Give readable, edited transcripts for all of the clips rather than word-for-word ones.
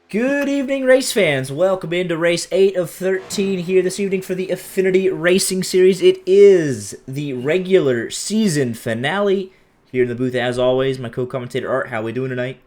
Good evening, race fans. Welcome into race 8 of 13 here this evening for the Affinity Racing Series. It is the regular season finale. Here in the booth, as always, my co-commentator Art. How are we doing tonight?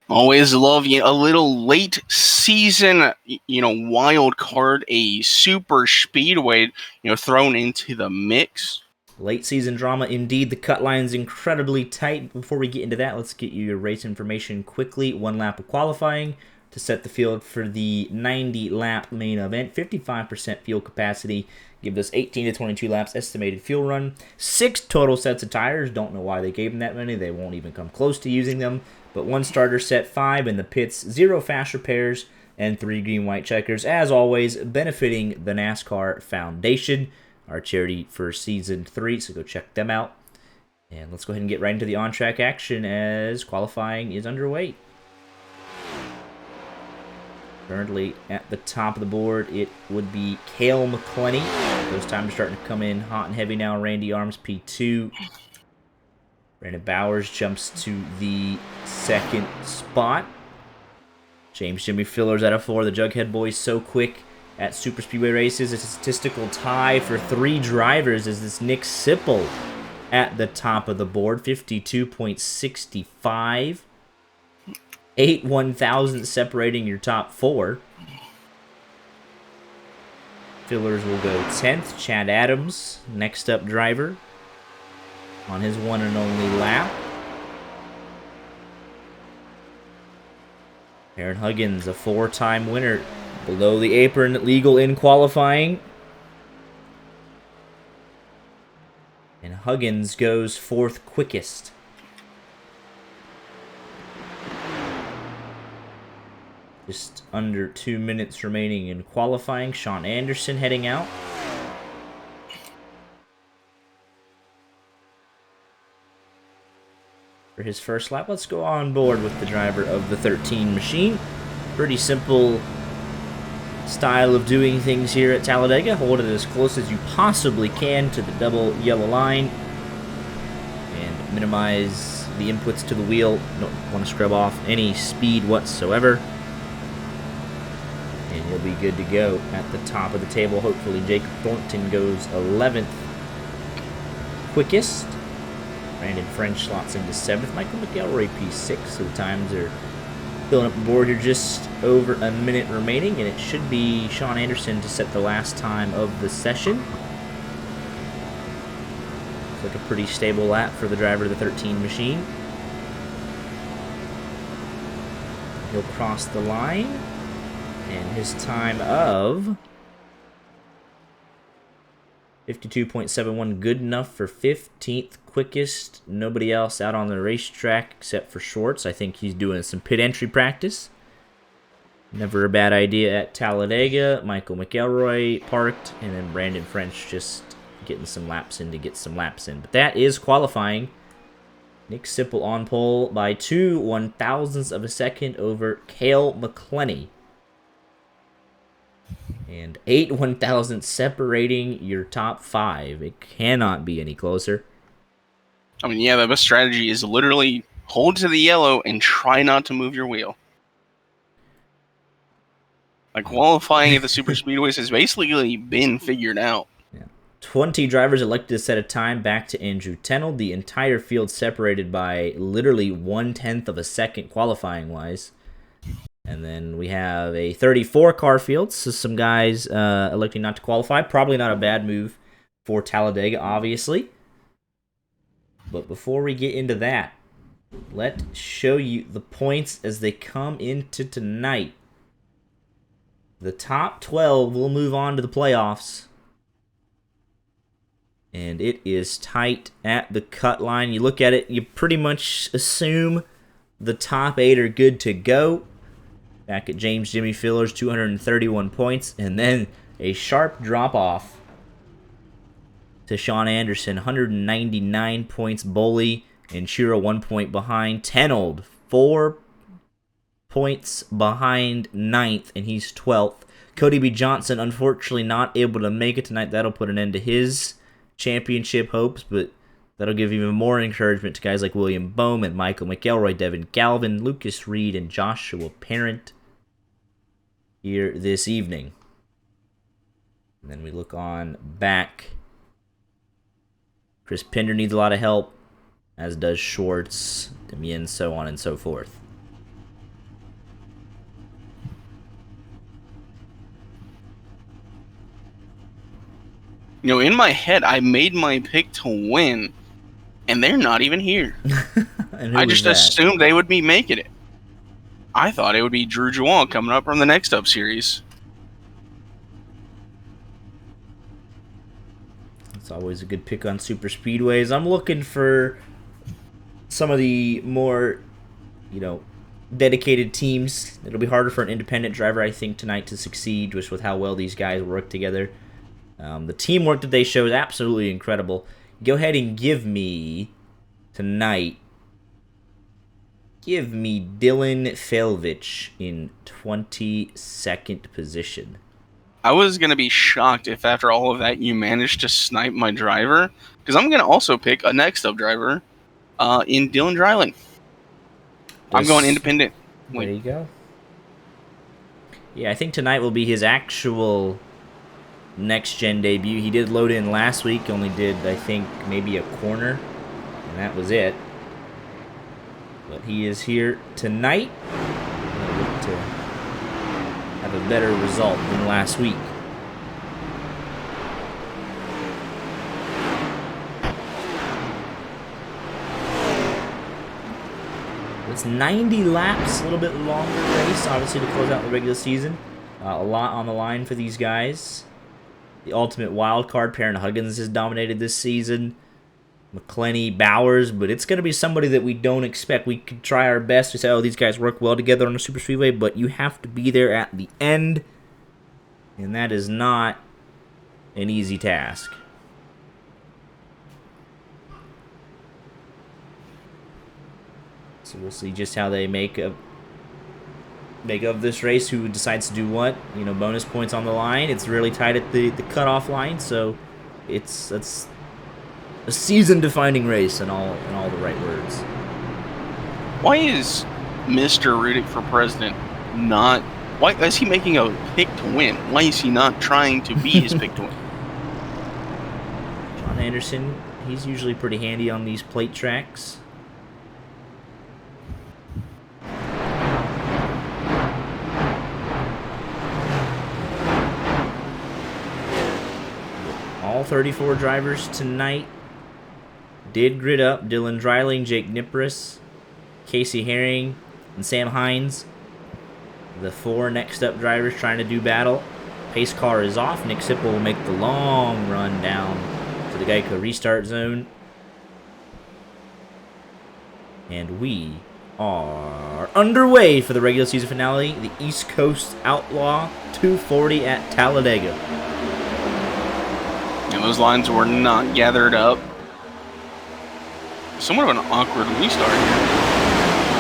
Always love a little late season, wild card, a super speedway, thrown into the mix. Late season drama indeed. The cut line's incredibly tight. Before we get into that, let's get you your race information quickly. One lap of qualifying to set the field for the 90-lap main event. 55% fuel capacity. Give us 18 to 22 laps estimated fuel run. 6 total sets of tires. Don't know why they gave them that many. They won't even come close to using them. But 1 starter set, 5 in the pits, 0 fast repairs, and 3 green-white checkers. As always, benefiting the NASCAR Foundation, our charity for Season 3, so go check them out. And let's go ahead and get right into the on-track action as qualifying is underway. Currently at the top of the board, it would be Cale McClenny. Those times are starting to come in hot and heavy now. Randy Arms, P2. Brandon Bowers jumps to the 2nd spot. James Jimmy Fillers at a 4. The Jughead Boys so quick at Super Speedway races. A statistical tie for 3 drivers is this Nick Sipple at the top of the board. 52.65. 8 1,000 separating your top 4. Fillers will go 10th. Chad Adams, next up driver, on his one and only lap. Aaron Huggins, a 4-time winner, below the apron, legal in qualifying. And Huggins goes 4th quickest. Just under 2 minutes remaining in qualifying. Sean Anderson heading out. For his first lap, let's go on board with the driver of the 13 machine. Pretty simple style of doing things here at Talladega. Hold it as close as you possibly can to the double yellow line and minimize the inputs to the wheel. Don't want to scrub off any speed whatsoever. And you'll be good to go at the top of the table. Hopefully Jacob Thornton goes 11th quickest. Brandon French slots into 7th. Michael McElroy P6. So the times are filling up the board here. Just over a minute remaining, and it should be Sean Anderson to set the last time of the session. Looks like a pretty stable lap for the driver of the 13 machine. He'll cross the line, and his time of 52.71, good enough for 15th quickest. Nobody else out on the racetrack except for Schwartz. I think he's doing some pit entry practice. Never a bad idea at Talladega. Michael McElroy parked, and then Brandon French just getting some laps in to get some laps in. But that is qualifying. Nick Sipple on pole by 2 1,000ths of a second over Cale McClenny. And 8 1,000ths separating your top 5. It cannot be any closer. I mean, yeah, the best strategy is literally hold to the yellow and try not to move your wheel. Like, qualifying at the super speedways has basically been figured out. 20 drivers elected to set a time back to Andrew Tennell. The entire field separated by literally 1/10 of a second qualifying-wise. And then we have a 34-car field, so some guys electing not to qualify. Probably not a bad move for Talladega, obviously. But before we get into that, let's show you the points as they come into tonight. The top 12 will move on to the playoffs. And it is tight at the cut line. You look at it, you pretty much assume the top 8 are good to go. Back at James Jimmy Fillers, 231 points. And then a sharp drop-off to Sean Anderson, 199 points. Boley and Shiro 1 point behind. Tenold, 4 points behind 9th, and he's 12th. Cody B. Johnson, unfortunately, not able to make it tonight. That'll put an end to his championship hopes, but that'll give even more encouragement to guys like William Bowman, Michael McElroy, Devin Galvin, Lucas Reed, and Joshua Parent here this evening. And then we look on back. Chris Pinder needs a lot of help, as does Schwartz, Demien, so on and so forth. You know, in my head, I made my pick to win, and they're not even here. I just assumed they would be making it. I thought it would be Drew Juwan coming up from the Next Up series. It's always a good pick on super speedways. I'm looking for some of the more, dedicated teams. It'll be harder for an independent driver, I think, tonight to succeed, just with how well these guys work together. The teamwork that they show is absolutely incredible. Go ahead and give me, tonight, Dylan Felvich in 22nd position. I was going to be shocked if after all of that you managed to snipe my driver, because I'm going to also pick a Next Up driver in Dylan Dreiling. I'm going independent. There you go. Yeah, I think tonight will be his actual next-gen debut. He did load in last week, only did, I think, maybe a corner, and that was it. But he is here tonight. Look to have a better result than last week. It's 90 laps, a little bit longer race, obviously, to close out the regular season. A lot on the line for these guys. The ultimate wild card, Perrin Huggins has dominated this season. McClenny, Bowers, but it's going to be somebody that we don't expect. We could try our best to say, oh, these guys work well together on a super speedway, but you have to be there at the end, and that is not an easy task. So we'll see just how they make of this race, who decides to do what. Bonus points on the line. It's really tight at the cutoff line, so that's a season-defining race in all the right words. Why is Mr. Riddick for president not? Why is he making a pick to win? Why is he not trying to be his pick to win? John Anderson, he's usually pretty handy on these plate tracks. All 34 drivers tonight did grid up. Dylan Dreiling, Jake Nipris, Casey Herring, and Sam Hines. The 4 Next Up drivers trying to do battle. Pace car is off. Nick Sipple will make the long run down to the Geico restart zone. And we are underway for the regular season finale. The East Coast Outlaw 240 at Talladega. And those lines were not gathered up. Somewhat of an awkward restart here.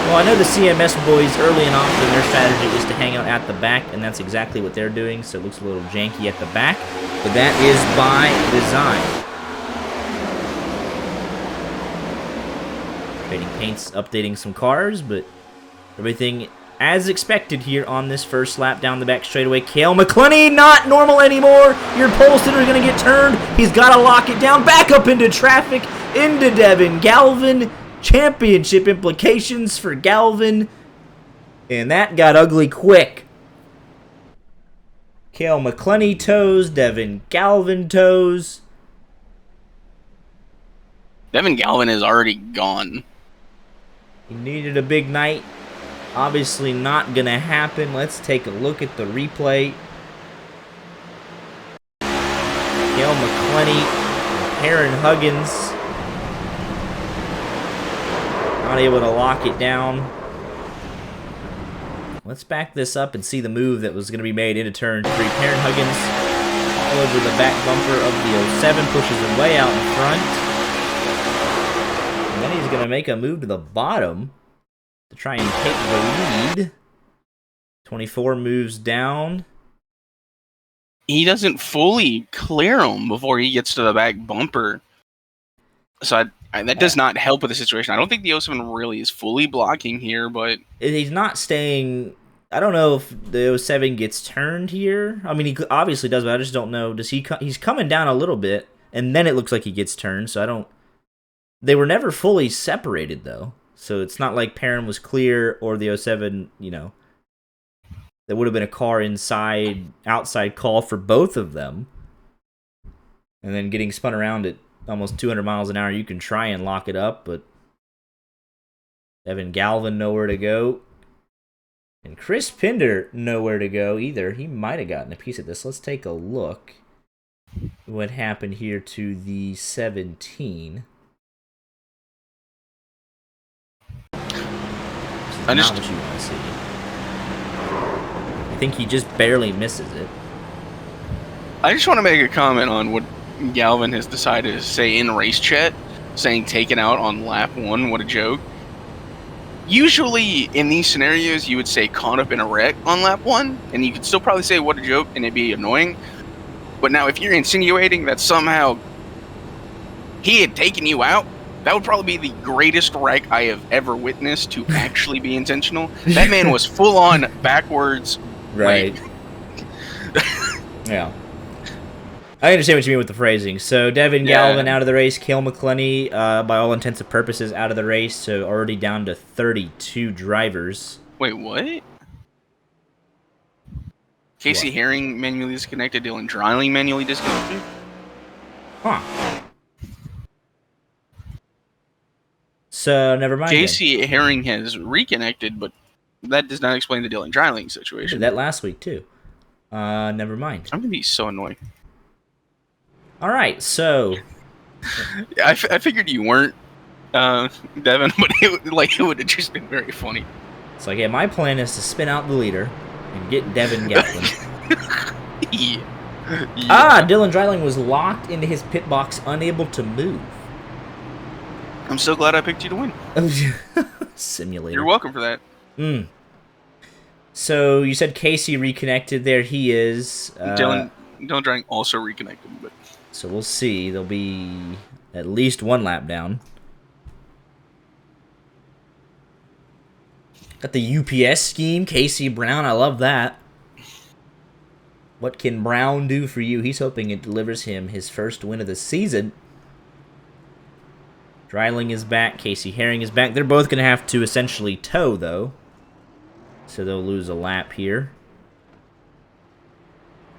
Well, I know the CMS boys early and often their strategy is to hang out at the back, and that's exactly what they're doing, so it looks a little janky at the back, but that is by design. Trading paints, updating some cars, but everything as expected here on this first lap down the back straightaway. Cale McClenny, not normal anymore. Your pole sitter is going to get turned. He's got to lock it down. Back up into traffic, into Devin Galvin. Championship implications for Galvin. And that got ugly quick. Cale McClenny toes, Devin Galvin toes. Devin Galvin is already gone. He needed a big night. Obviously not going to happen. Let's take a look at the replay. Cale McClenny, Aaron Huggins. Not able to lock it down. Let's back this up and see the move that was going to be made into turn 3. Aaron Huggins all over the back bumper of the 07, pushes it way out in front. And then he's going to make a move to the bottom to try and take the lead. 24 moves down. He doesn't fully clear him before he gets to the back bumper. So that does not help with the situation. I don't think the 07 really is fully blocking here, but... He's not staying... I don't know if the 07 gets turned here. I mean, he obviously does, but I just don't know. Does he? He's coming down a little bit, and then it looks like he gets turned, so I don't... They were never fully separated, though. So it's not like Perrin was clear or the 07, you know... There would have been a car outside call for both of them. And then getting spun around at almost 200 miles an hour, you can try and lock it up, but Devin Galvin nowhere to go. And Chris Pinder nowhere to go either. He might have gotten a piece of this. Let's take a look what happened here to the 17. This is not what you want to see. I think he just barely misses it. I just want to make a comment on what Galvin has decided to say in race chat, saying taken out on lap 1, what a joke. Usually in these scenarios you would say caught up in a wreck on lap 1, and you could still probably say what a joke and it'd be annoying. But now if you're insinuating that somehow he had taken you out, that would probably be the greatest wreck I have ever witnessed to actually be intentional. That man was full on backwards. Right. Yeah. I understand what you mean with the phrasing. So Devin Galvin out of the race, Cale McClenny, by all intents and purposes, out of the race, so already down to 32 drivers. Wait, what? Casey Herring manually disconnected, Dylan Dreiling manually disconnected? Huh. So, never mind. Casey Herring has reconnected, but that does not explain the Dylan Dreiling situation. I did that last week, too. Never mind. I'm going to be so annoying. All right, so... I figured you weren't, Devin, but it would have just been very funny. It's like, yeah, my plan is to spin out the leader and get Devin Gatlin. Yeah. Dylan Dreiling was locked into his pit box, unable to move. I'm so glad I picked you to win. Simulator. You're welcome for that. So you said Casey reconnected. There he is. Dylan Dreiling also reconnected, but so we'll see. There'll be at least one lap down. Got the UPS scheme, Casey Brown. I love that. What can Brown do for you? He's hoping it delivers him his first win of the season. Dreiling is back. Casey Herring is back. They're both going to have to essentially tow, though. So they'll lose a lap here.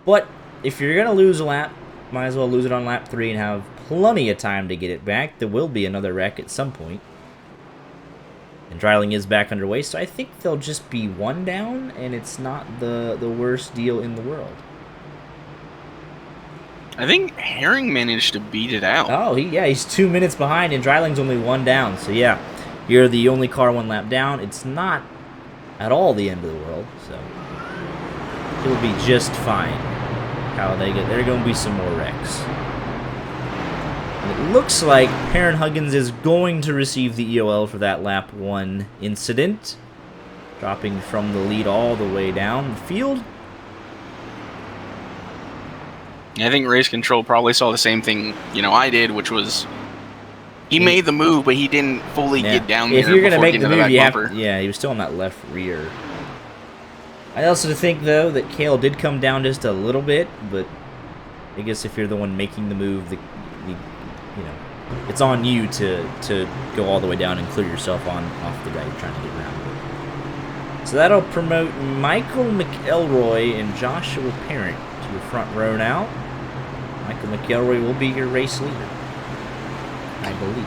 But if you're going to lose a lap, might as well lose it on lap 3 and have plenty of time to get it back. There will be another wreck at some point. And Dreiling is back underway, so I think they'll just be one down, and it's not the worst deal in the world. I think Herring managed to beat it out. Oh, he's 2 minutes behind, and Dreiling's only one down. So yeah, you're the only car one lap down. It's not at all the end of the world, so it'll be just fine. How they get there, are going to be some more wrecks. And it looks like Perrin Huggins is going to receive the EOL for that lap 1 incident, dropping from the lead all the way down the field. I think Race Control probably saw the same thing, I did, which was he made the move, but he didn't fully get down there. If you're going to make the move, you bumper. he was still on that left rear. I also think, though, that Cale did come down just a little bit, but I guess if you're the one making the move, it's on you to go all the way down and clear yourself off the guy you're trying to get around. So that'll promote Michael McElroy and Joshua Parent to your front row now. Michael McElroy will be your race leader, I believe.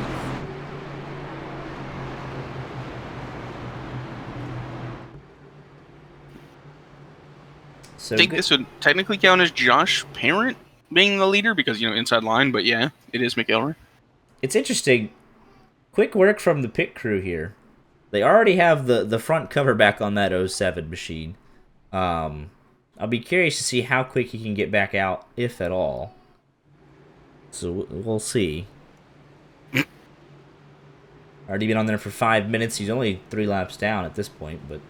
So I think this would technically count as Josh Parent. being the leader because, inside line, but yeah, it is McElroy. It's interesting. Quick work from the pit crew here. They already have the front cover back on that 07 machine. I'll be curious to see how quick he can get back out, if at all. So we'll see. Already been on there for 5 minutes. He's only 3 laps down at this point, but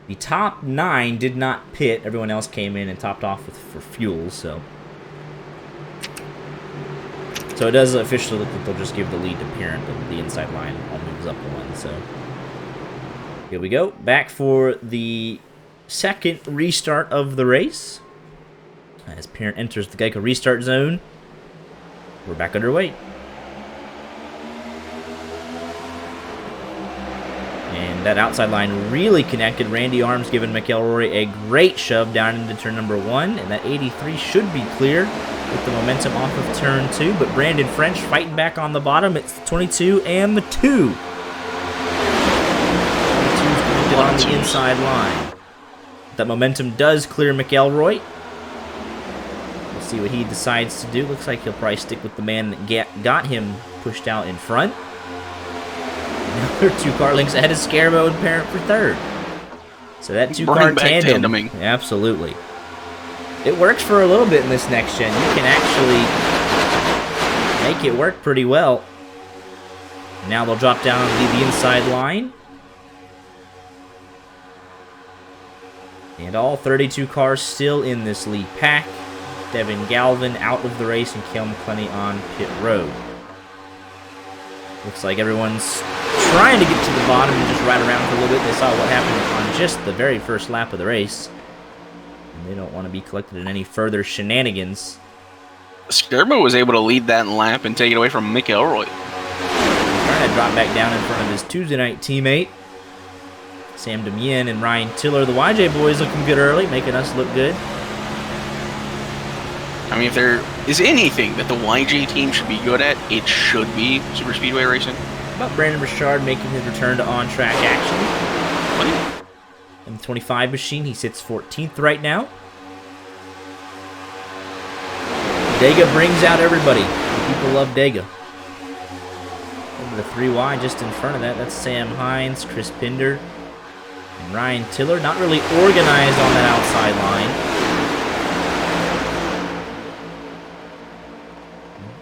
the top 9 did not pit. Everyone else came in and topped off for fuel, so it does officially look like they'll just give the lead to Parent, and the inside line all moves up one. So here we go. Back for the second restart of the race. As Parent enters the Geico restart zone, we're back underway. And that outside line really connected. Randy Arms giving McElroy a great shove down into turn number 1. And that 83 should be clear with the momentum off of turn 2. But Brandon French fighting back on the bottom. It's the 22 and the 2. 22's connected on the inside line. That momentum does clear McElroy. We'll see what he decides to do. Looks like he'll probably stick with the man that got him pushed out in front. Another 2 car lengths ahead of Scarbo and Parent for third. So that 2-car tandem, absolutely. It works for a little bit in this next gen. You can actually make it work pretty well. Now they'll drop down and leave the inside line. And all 32 cars still in this lead pack. Devin Galvin out of the race and Cale McClenney on pit road. Looks like everyone's trying to get to the bottom and just ride around for a little bit. They saw what happened on just the very first lap of the race. And they don't want to be collected in any further shenanigans. Scarbo was able to lead that lap and take it away from McElroy. Trying to drop back down in front of his Tuesday night teammate. Sam Demien and Ryan Tiller. The YJ boys looking good early, making us look good. I mean, if there is anything that the YJ team should be good at, it should be super speedway racing. How about Brandon Richard making his return to on-track action? In the 25 machine, he sits 14th right now. Dega brings out everybody. People love Dega. Over the 3Y just in front of that. That's Sam Hines, Chris Pinder, and Ryan Tiller. Not really organized on that outside line.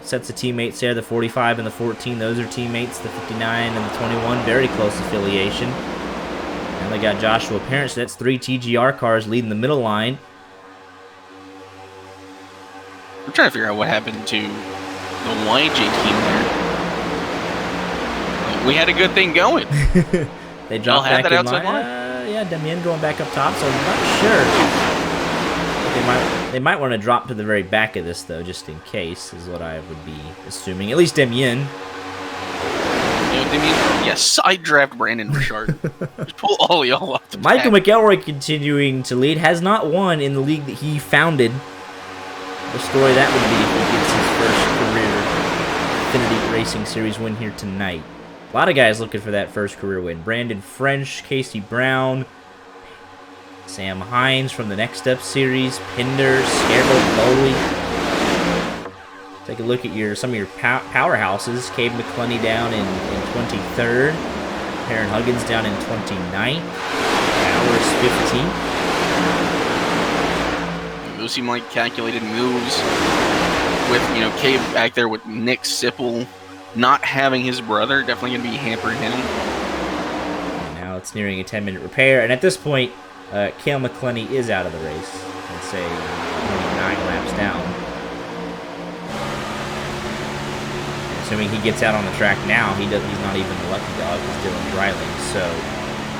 Sets of teammates there, the 45 and the 14. Those are teammates. The 59 and the 21, very close affiliation. And they got Joshua Parent, so that's 3 TGR cars leading the middle line. I'm trying to figure out what happened to the YJ team there. We had a good thing going. They dropped back in line. Yeah, Damien going back up top, so I'm not sure. They might want to drop to the very back of this, though, just in case, is what I would be assuming. At least Damien. Side draft Brandon Richard. Just pull all y'all off the Michael McElroy continuing to lead. Has not won in the league that he founded. The story that would be if he gets his first career Xfinity Racing Series win here tonight. A lot of guys looking for that first career win. Brandon French, Casey Brown, Sam Hines from the Next Step Series, Pinder, Scarbo, Bowley. Take a look at some of your powerhouses. Cade McClenney down in 23rd. Aaron Huggins down in 29th. ARS 15th. Those seem like calculated moves with, Cade back there with Nick Sipple not having his brother. Definitely going to be hampering him. And now it's nearing a 10-minute repair. And at this point, Cale McClenney is out of the race. Let's say 9 laps down. Assuming he gets out on the track now, he's not even the lucky dog. He's Dylan Dreiling. So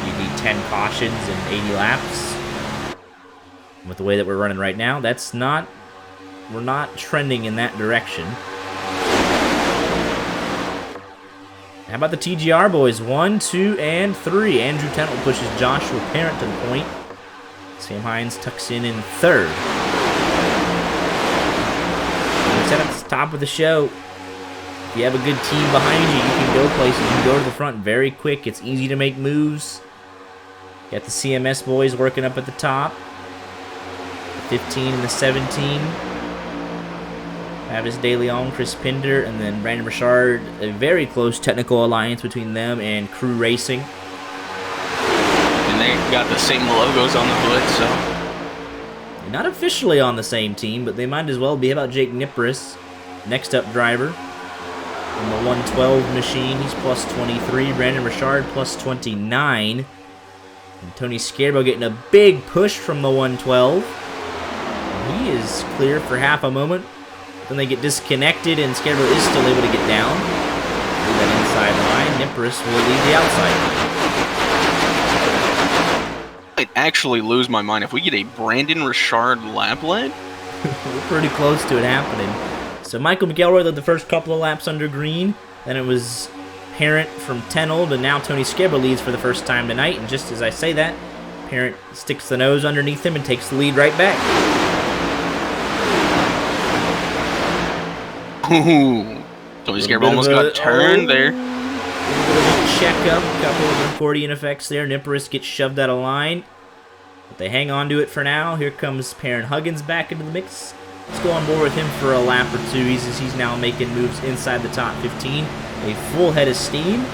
you need 10 cautions and 80 laps. And with the way that we're running right now, we're not trending in that direction. How about the TGR boys? 1, 2, and 3. Andrew Tennell pushes Joshua Parent to the point. Sam Hines tucks in third. Set at the top of the show. If you have a good team behind you, you can go places. You can go to the front very quick. It's easy to make moves. Got the CMS boys working up at the top. 15 and the 17. Travis De Leon, Chris Pinder, and then Brandon Richard. A very close technical alliance between them and Crew Racing. And they got the same logos on the hood, so. Not officially on the same team, but they might as well be. How about Jake Nipris, next up driver in the 112 machine? He's plus 23. Brandon Richard plus 29. And Tony Scarbo getting a big push from the 112. And he is clear for half a moment. Then they get disconnected, and Scarbo is still able to get down. Through that inside line, Nipris will lead the outside line. I'd actually lose my mind if we get a Brandon Richard lap lead. We're pretty close to it happening. So Michael McElroy led the first couple of laps under green. Then it was Parent from Tenold, and now Tony Scarbo leads for the first time tonight. And just as I say that, Parent sticks the nose underneath him and takes the lead right back. Ooh. Tony Scarbo almost got turned there. Check up, a couple of accordion effects there. Nipris gets shoved out of line. But they hang on to it for now. Here comes Perrin Huggins back into the mix. Let's go on board with him for a lap or two. He's now making moves inside the top 15. A full head of steam.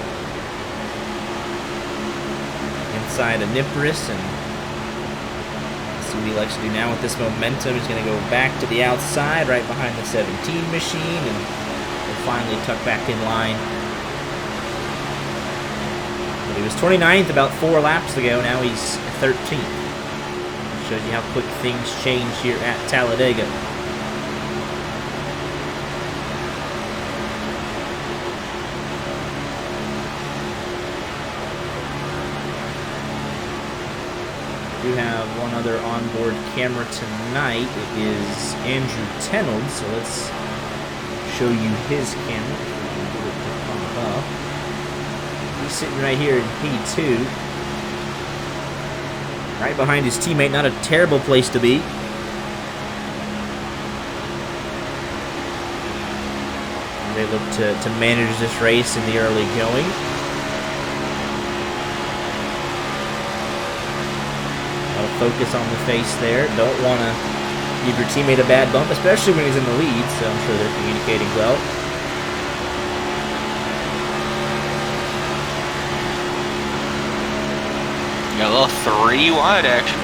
Inside of Nipris, and let's see what he likes to do now with this momentum. He's going to go back to the outside, right behind the 17 machine, and will finally tuck back in line. But he was 29th about 4 laps ago. Now he's 13th. Shows you how quick things change here at Talladega. We do have one other onboard camera tonight. It is Andrew Tenold, so let's show you his camera. He's sitting right here in P2. Right behind his teammate, not a terrible place to be. And they look to manage this race in the early going. Focus on the face there. Don't want to give your teammate a bad bump, especially when he's in the lead, so I'm sure they're communicating well. Got a little 3 wide action.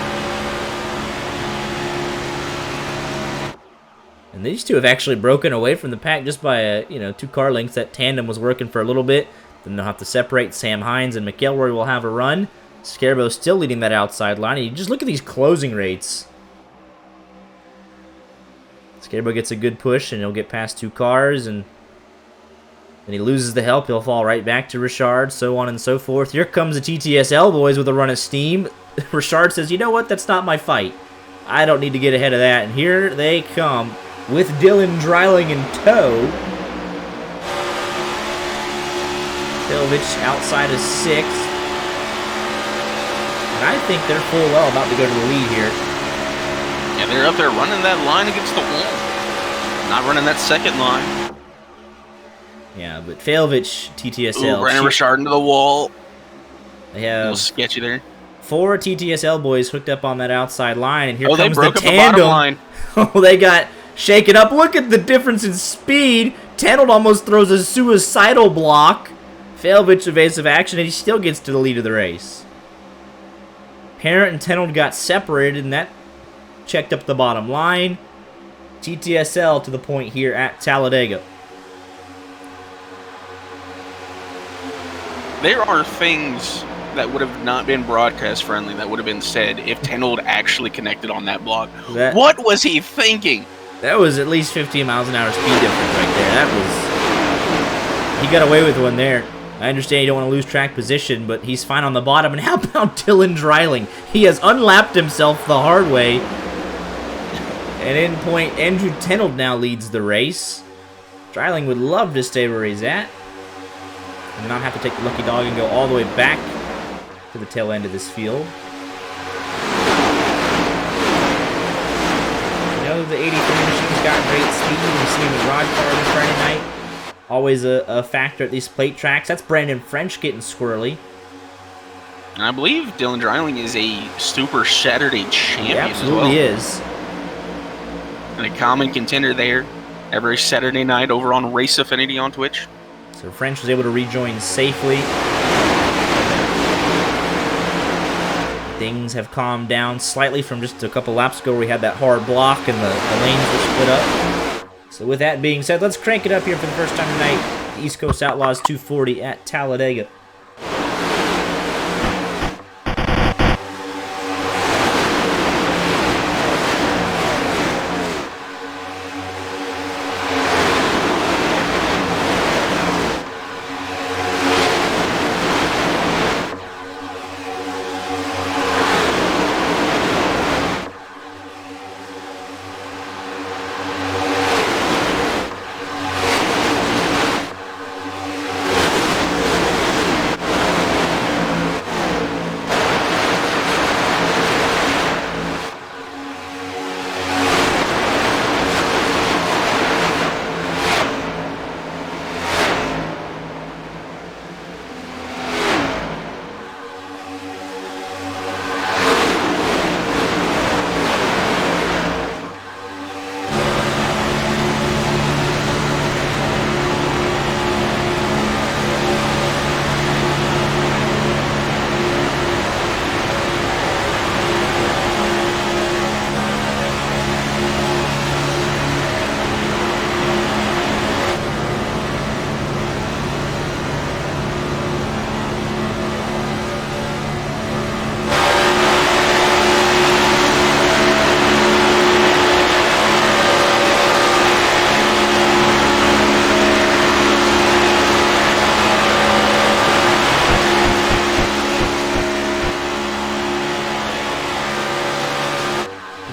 And these two have actually broken away from the pack just by 2 car lengths. That tandem was working for a little bit. Then they'll have to separate. Sam Hines and McElroy will have a run. Scarbo still leading that outside line. And you just look at these closing rates. Scarbo gets a good push, and he'll get past 2 cars, and then he loses the help. He'll fall right back to Richard, so on and so forth. Here comes the TTSL boys with a run of steam. Richard says, you know what? That's not my fight. I don't need to get ahead of that. And here they come with Dylan Dreiling in tow. Silvich outside of 6th. I think they're full well about to go to the lead here. Yeah, they're up there running that line against the wall. Not running that second line. Yeah, but Failvich, TTSL. Ooh, Brandon Richard into the wall. They have a little sketchy there. 4 TTSL boys hooked up on that outside line, and here comes they broke the up tandem. The bottom line. Oh, they got shaken up. Look at the difference in speed. Tanold almost throws a suicidal block. Failvich evasive action, and he still gets to the lead of the race. Parent and Tenold got separated, and that checked up the bottom line. TTSL to the point here at Talladega. There are things that would have not been broadcast friendly that would have been said if Tenold actually connected on that block. What was he thinking? That was at least 15 miles an hour speed difference right there. That was... He got away with one there. I understand you don't want to lose track position, but he's fine on the bottom. And how about Dylan Dreiling? He has unlapped himself the hard way. And in point, Andrew Tenold now leads the race. Dreiling would love to stay where he's at and not have to take the lucky dog and go all the way back to the tail end of this field. You know, the 83 machine's got great speed. We've seen him with Rod Car this Friday night. Always a factor at these plate tracks. That's Brandon French getting squirrely. And I believe Dylan Dreiling is a Super Saturday champion as well. He absolutely is. and a common contender there every Saturday night over on Race Affinity on Twitch. So French was able to rejoin safely. Things have calmed down slightly from just a couple laps ago where we had that hard block and the lanes were split up. So with that being said, let's crank it up here for the first time tonight. The East Coast Outlaws 240 at Talladega.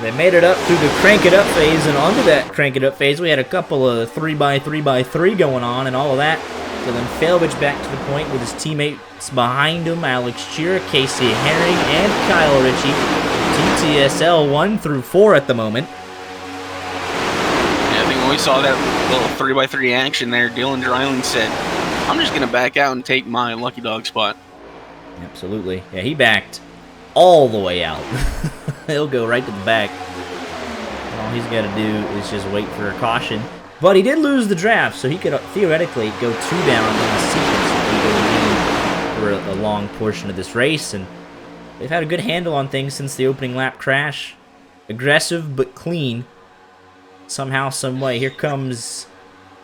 They made it up through the crank it up phase, and onto that crank it up phase, we had a couple of 3x3x3 going on and all of that. So then Failvich back to the point with his teammates behind him, Alex Shearer, Casey Herring, and Kyle Ritchie. TTSL 1 through 4 at the moment. Yeah, I think when we saw that little 3x3 action there, Dylan Dryling said, I'm just going to back out and take my lucky dog spot. Absolutely. Yeah, he backed all the way out. He'll go right to the back. All he's got to do is just wait for a caution. But he did lose the draft, so he could theoretically go 2 down in the sequence if he go lead for a long portion of this race. And they've had a good handle on things since the opening lap crash. Aggressive but clean. Somehow, some way. Here comes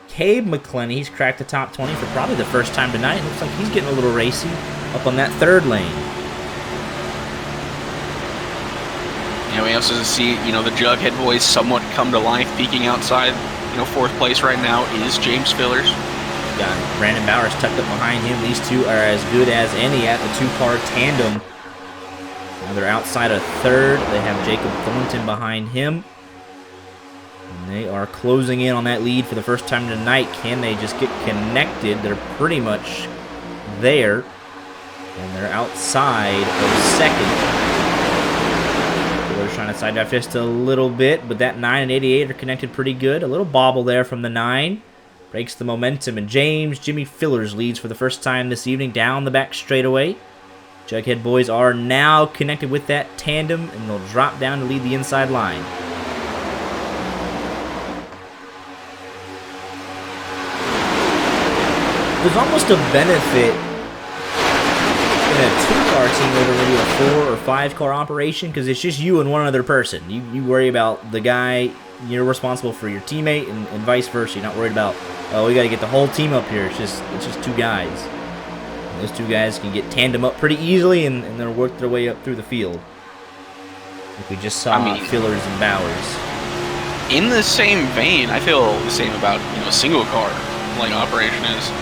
Cabe McClenny. He's cracked the top 20 for probably the first time tonight. Looks like he's getting a little racy up on that 3rd lane. Yeah, we also see, the Jughead boys somewhat come to life, peeking outside. 4th place right now is James Fillers. Got Brandon Bowers tucked up behind him. These two are as good as any at the 2-car tandem. Now they're outside of 3rd. They have Jacob Thornton behind him. And they are closing in on that lead for the first time tonight. Can they just get connected? They're pretty much there. And they're outside of 2nd. They're trying to side drive just a little bit, but that 9 and 88 are connected pretty good. A little bobble there from the 9. Breaks the momentum, and Jimmy Fillers leads for the first time this evening down the back straightaway. Jughead boys are now connected with that tandem, and they'll drop down to lead the inside line. There's almost a benefit in a 2-car team over maybe a 4 or 5-car operation, because it's just you and one other person. You worry about the guy, you're responsible for your teammate, and vice versa. You're not worried about, oh, we got to get the whole team up here. It's just 2 guys. And those 2 guys can get tandem up pretty easily, and they'll work their way up through the field. Like we just saw Fillers and Bowers. In the same vein, I feel the same about a single car like operation is.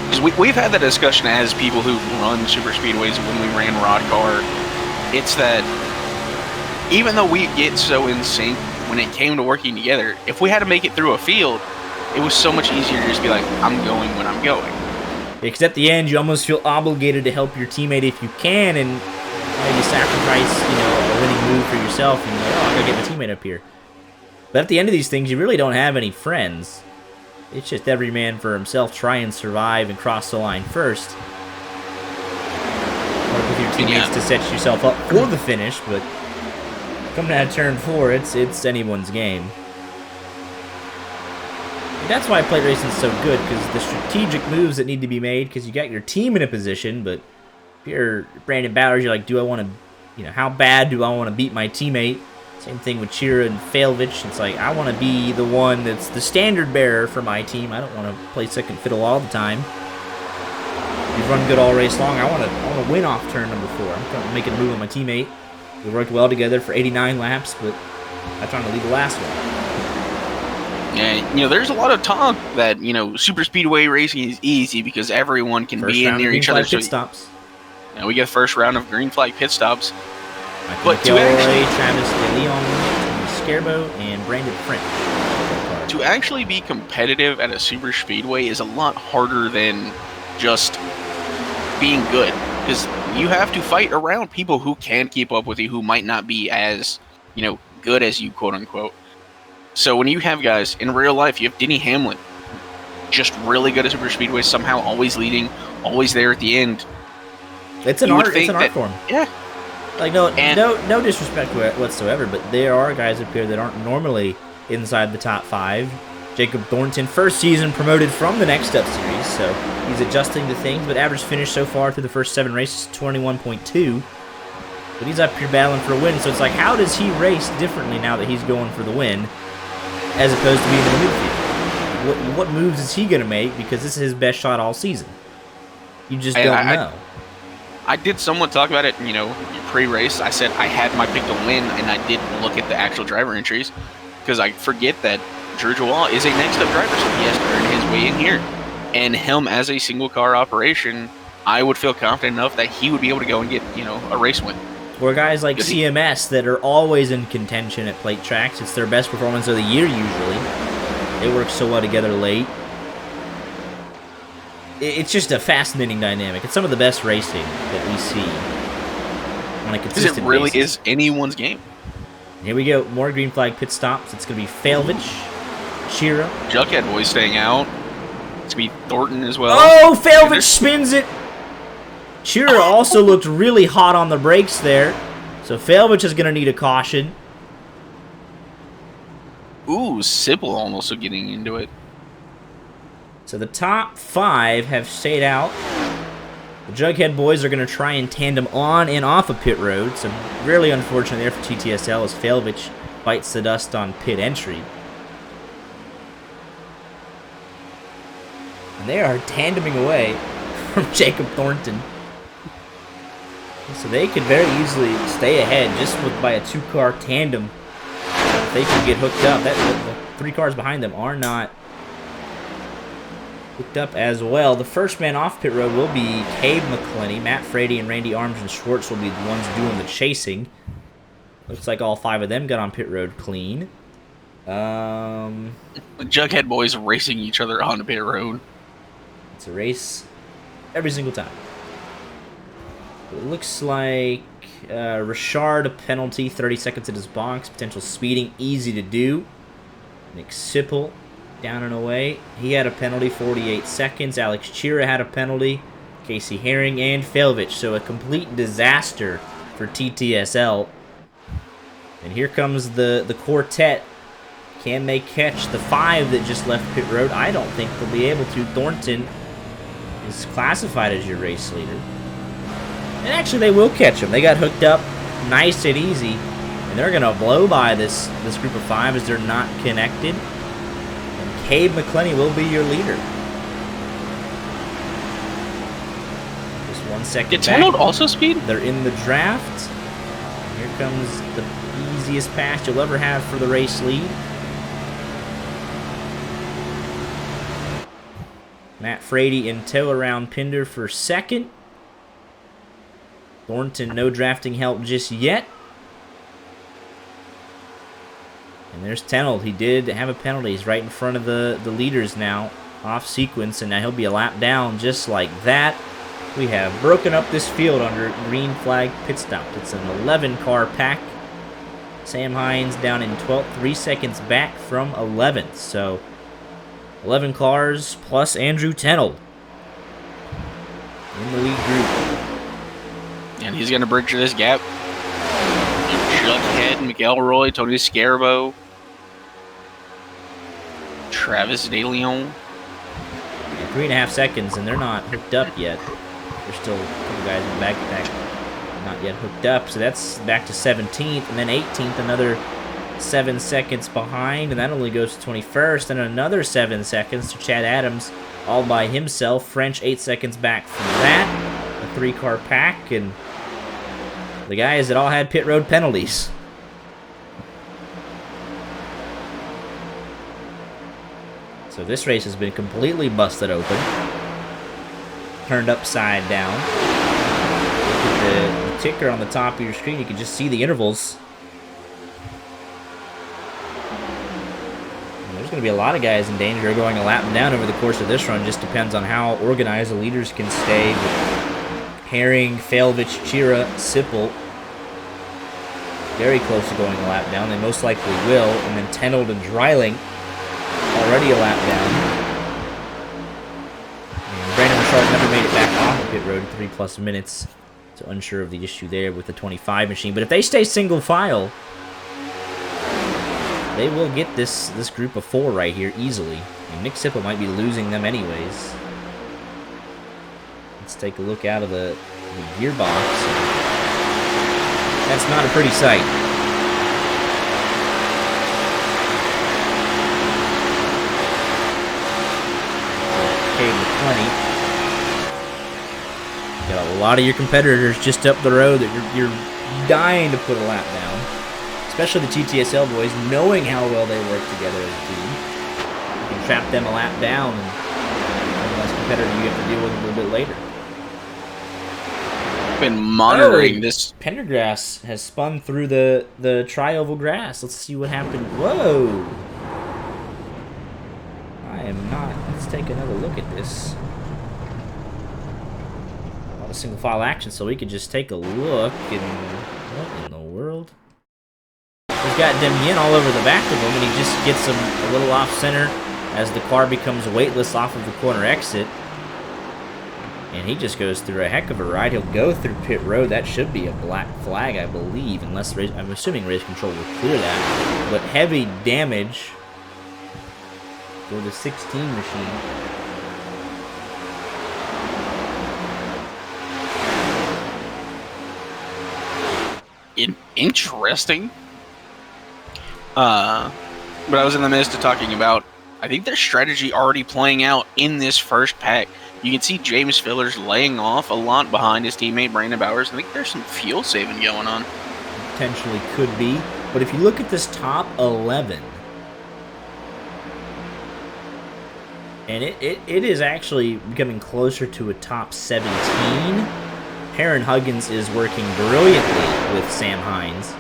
Because we've had that discussion as people who run super speedways when we ran Rod Car. It's that even though we get so in sync when it came to working together, if we had to make it through a field, it was so much easier to just be like, I'm going when I'm going. Because at the end, you almost feel obligated to help your teammate if you can, and maybe sacrifice, a winning move for yourself, and you're like, oh, I gotta get my teammate up here. But at the end of these things, you really don't have any friends. It's just every man for himself. Try and survive and cross the line first. Work with your teammates to set yourself up for the finish, but coming out of turn 4, it's anyone's game. And that's why plate racing is so good, because the strategic moves that need to be made, because you got your team in a position, but if you're Brandon Bowers, you're like, do I want to, you know, how bad do I want to beat my teammate? Same thing with Chira and Failvich. It's like, I want to be the one that's the standard bearer for my team. I don't want to play second fiddle all the time. You've run good all race long. I want to win off turn number 4. I'm trying to make a move on my teammate. We worked well together for 89 laps, but I'm trying to lead the last one. Yeah, you know, there's a lot of talk that, you know, super speedway racing is easy because everyone can be in near each other. Pit stops. You know, we get first round of green flag pit stops. But to actually, Travis De Leon, Scarbo, and Brandon Print. To actually be competitive at a super speedway is a lot harder than just being good, because you have to fight around people who can keep up with you, who might not be as, you know, good as you, quote unquote. So when you have guys in real life, you have Denny Hamlin, just really good at super speedways, somehow always leading, always there at the end. It's an art. It's an art form. Yeah. Like no disrespect whatsoever, but there are guys up here that aren't normally inside the top 5. Jacob Thornton, first season promoted from the Next Up Series, so he's adjusting to things. But average finish so far through the first 7 races, 21.2. But he's up here battling for a win, so it's like, how does he race differently now that he's going for the win, as opposed to being in the midfield? What moves is he going to make? Because this is his best shot all season. You just don't know. I did somewhat talk about it, you know, pre-race. I said I had my pick to win, and I did look at the actual driver entries, because I forget that Drew Joao is a next-up driver, so he has to earn his way in here. And him as a single-car operation, I would feel confident enough that he would be able to go and get, you know, a race win. Or guys like CMS that are always in contention at plate tracks. It's their best performance of the year, usually. They work so well together late. It's just a fascinating dynamic. It's some of the best racing that we see on a consistent basis. It really is anyone's game. Here we go. More green flag pit stops. It's going to be Failvich, Chira. Jughead Boy staying out. It's going to be Thornton as well. Oh, Failvich spins it. Chira also looked really hot on the brakes there. So Failvich is going to need a caution. Ooh, Sybil almost getting into it. So the top 5 have stayed out. The Jughead boys are going to try and tandem on and off of pit road. So really unfortunate there for TTSL as Failvich bites the dust on pit entry. And they are tandeming away from Jacob Thornton. So they could very easily stay ahead just by a 2-car tandem. If they can get hooked up, the 3 cars behind them are not hooked up as well. The first man off pit road will be Cabe McClenny. Matt Frady and Randy Arms and Schwartz will be the ones doing the chasing. Looks like all 5 of them got on pit road clean. The Jughead boys racing each other on pit road. It's a race every single time. It looks like Richard, a penalty, 30 seconds at his box. Potential speeding, easy to do. Nick Sipple down and away. He had a penalty, 48 seconds. Alex Chira had a penalty. Casey Herring and Failvich. So a complete disaster for TTSL. And here comes the quartet. Can they catch the 5 that just left pit road? I don't think they'll be able to. Thornton is classified as your race leader. And actually, they will catch him. They got hooked up nice and easy. And they're going to blow by this group of 5 as they're not connected. Cabe McClenny will be your leader. Just 1 second Did back. Tenold also speed? They're in the draft. Here comes the easiest pass you'll ever have for the race lead. Matt Frady in tow around Pinder for second. Thornton, no drafting help just yet. And there's Tenold. He did have a penalty. He's right in front of the leaders now, off sequence, and now he'll be a lap down just like that. We have broken up this field under green flag pit stop. It's an 11-car pack. Sam Hines down in 12th, 3 seconds back from 11th. So 11 cars plus Andrew Tenold in the lead group. And he's going to bridge this gap. Jughead, McElroy, Tony Scarabo, Travis DeLeon. 3.5 seconds, and they're not hooked up yet. There's still a couple guys in the back not yet hooked up, so that's back to 17th, and then 18th, another 7 seconds behind, and that only goes to 21st, and another 7 seconds to Chad Adams all by himself. French 8 seconds back from that. A 3-car pack, and the guys that all had pit road penalties. So this race has been completely busted open. Turned upside down. Look at the ticker on the top of your screen. You can just see the intervals. And there's going to be a lot of guys in danger of going a lap down over the course of this run. Just depends on how organized the leaders can stay. With Herring, Failvich, Chira, Sipple very close to going a lap down. They most likely will. And then Tenold and Dreiling already a lap down. And Brandon Richard never made it back off the pit road in 3+ minutes. So unsure of the issue there with the 25 machine. But if they stay single file, they will get this group of 4 right here easily. And Nick Sipple might be losing them anyways. Let's take a look out of the gearbox. That's not a pretty sight. Plenty. Got a lot of your competitors just up the road that you're dying to put a lap down. Especially the TTSL boys, knowing how well they work together as a team. You can trap them a lap down, and one less competitor you have to deal with a little bit later. Been monitoring this. Pendergrass has spun through the tri-oval grass. Let's see what happened. Whoa! I am not. Let's take another look at this. A lot of single file action, so we could just take a look. And what in the world? We've got Demien all over the back of him, and he just gets him a little off center as the car becomes weightless off of the corner exit. And he just goes through a heck of a ride. He'll go through pit road. That should be a black flag, I believe, unless I'm assuming race control will clear that. But heavy damage for the 16 machine. Interesting. But I was in the midst of talking about, I think their strategy already playing out in this first pack. You can see James Fillers laying off a lot behind his teammate Brandon Bowers. I think there's some fuel saving going on. Potentially could be. But if you look at this top 11, and it is actually becoming closer to a top 17. Heron Huggins is working brilliantly with Sam Hines.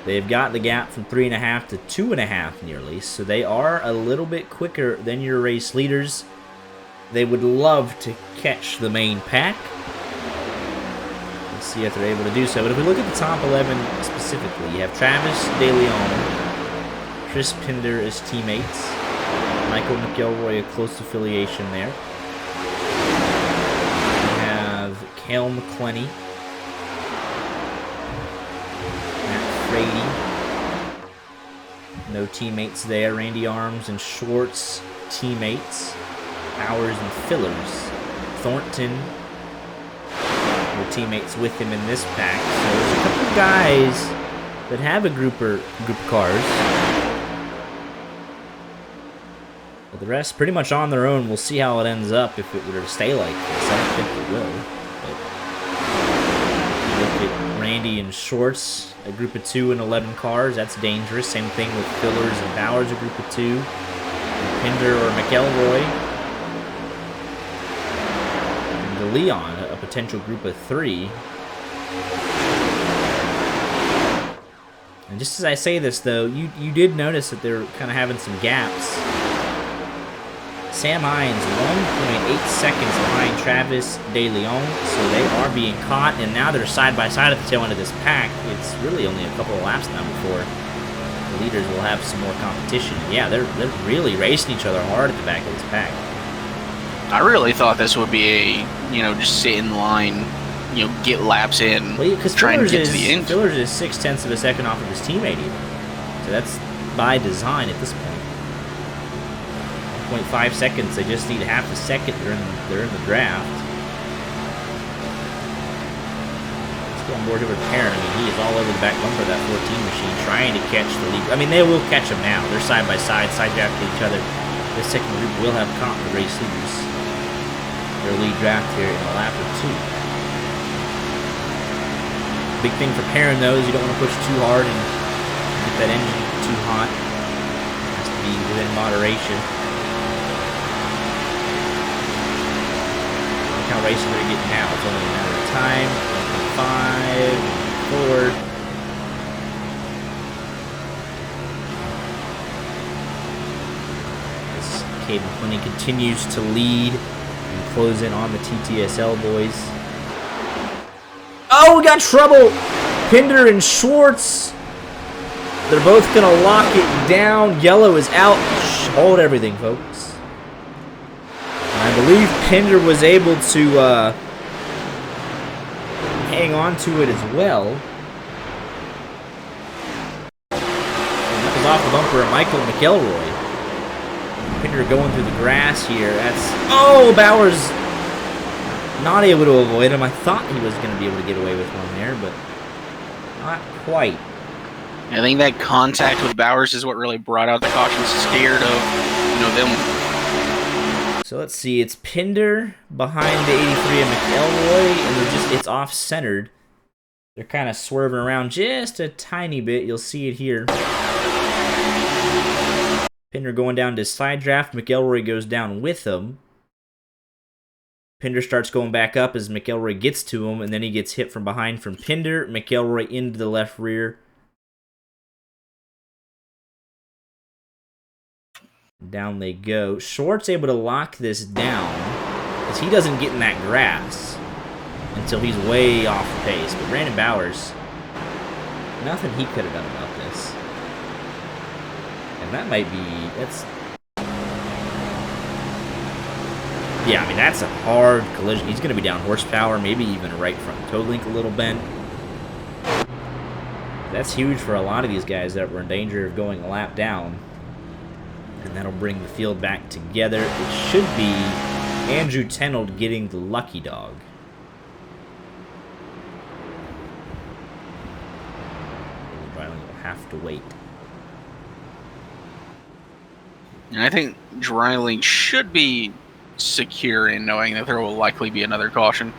They've got the gap from 3.5 to 2.5 nearly, so they are a little bit quicker than your race leaders. They would love to catch the main pack. Let's see if they're able to do so. But if we look at the top 11 specifically, you have Travis DeLeon, Chris Pinder as teammates, Michael McElroy, a close affiliation there. We have Cale McClenny, Matt Frady, no teammates there. Randy Arms and Schwartz, teammates. Bowers and Fillers. Thornton were teammates with him in this pack. So there's a couple guys that have a group of cars. But the rest pretty much on their own. We'll see how it ends up if it were to stay like this. I don't think it will. But look at Randy and Schwartz, a group of 2 and 11 cars. That's dangerous. Same thing with Fillers and Bowers, a group of 2. And Pinder or McElroy. Leon, a potential group of 3. And just as I say this, though, you did notice that they're kind of having some gaps. Sam Hines, 1.8 seconds behind Travis DeLeon, so they are being caught, and now they're side by side at the tail end of this pack. It's really only a couple of laps now before the leaders will have some more competition. Yeah, they're really racing each other hard at the back of this pack. I really thought this would be a, just sit in line get laps in, because trying to get to the end. Fillers is 0.6 of a second off of his teammate even. So that's by design at this point. 1.5 seconds. They just need half a second. They're in the draft. Let's go on board here with Perrin. I mean, he is all over the back bumper of that 14 machine, trying to catch the lead. I mean, they will catch him now. They're side by side drafting each other. This second group will have caught the race leaders. Their lead draft here in a lap or two. Big thing for Perrin, though, is you don't want to push too hard and get that engine too hot. It has to be within moderation. Look how racing they're getting now. It's only a matter of time. 1.5, 4. This Cade McClenny continues to lead and close in on the TTSL boys. Oh, we got trouble! Pinder and Schwartz. They're both going to lock it down. Yellow is out. Hold everything, folks. And I believe Pinder was able to hang on to it as well. And that was off the bumper of Michael McElroy. Pinder going through the grass here. Oh, Bowers not able to avoid him. I thought he was going to be able to get away with one there, but not quite. I think that contact with Bowers is what really brought out the caution. Scared of, them. So let's see. It's Pinder behind the 83 and McElroy, and it's off-centered. They're kind of swerving around just a tiny bit. You'll see it here. Pinder going down to side draft. McElroy goes down with him. Pinder starts going back up as McElroy gets to him, and then he gets hit from behind from Pinder. McElroy into the left rear. Down they go. Schwartz able to lock this down because he doesn't get in that grass until he's way off the pace. But Brandon Bowers, nothing he could have done about this. And that might be... Yeah, I mean, that's a hard collision. He's going to be down horsepower, maybe even a right front toe link a little bent. That's huge for a lot of these guys that were in danger of going a lap down. And that'll bring the field back together. It should be Andrew Tenold getting the lucky dog. Riley will have to wait. And I think Dryling should be secure in knowing that there will likely be another caution.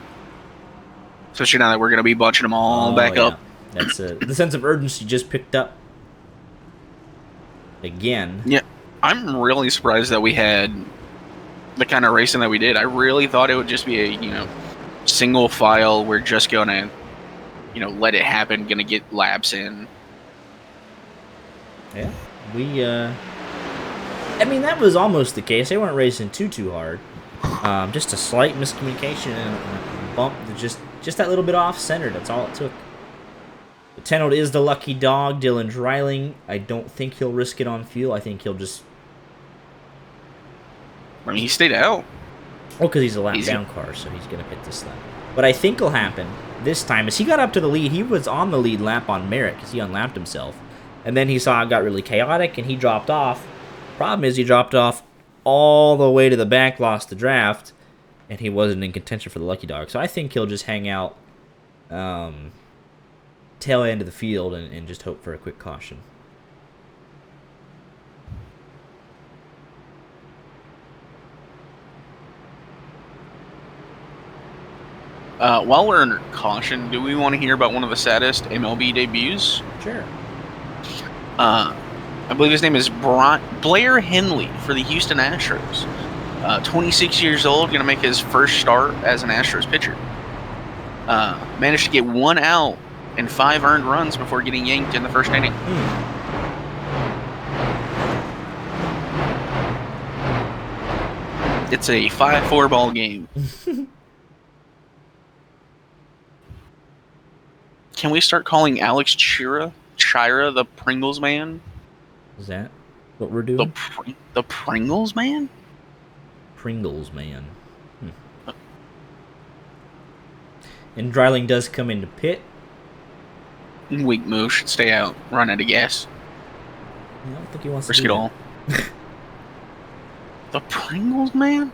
Especially now that we're going to be bunching them all back up. That's the sense of urgency just picked up again. Yeah, I'm really surprised that we had the kind of racing that we did. I really thought it would just be a, single file. We're just going to, let it happen, going to get laps in. Yeah, I mean, that was almost the case. They weren't racing too hard. Just a slight miscommunication and a bump, just that little bit off-center. That's all it took. But Tenold is the lucky dog. Dylan Dryling, I don't think he'll risk it on fuel. I think he'll just... I mean, he stayed out. Oh, because he's a lap-down car, so he's going to pit this lap. What I think will happen this time is he got up to the lead. He was on the lead lap on merit because he unlapped himself. And then he saw it got really chaotic, and he dropped off. Problem is he dropped off all the way to the back, lost the draft, and he wasn't in contention for the lucky dog. So I think he'll just hang out tail end of the field and just hope for a quick caution. While we're under caution, do we want to hear about one of the saddest MLB debuts? Sure. I believe his name is Blair Henley for the Houston Astros. 26 years old, going to make his first start as an Astros pitcher. Managed to get 1 out and 5 earned runs before getting yanked in the first inning. It's a 5-4 ball game. Can we start calling Alex Chira the Pringles man? Is that what we're doing? The Pringles man? Pringles man. And Dryling does come into pit. Weak move. Should stay out. Run out of gas. I don't think he wants Risk to do it all. The Pringles, man?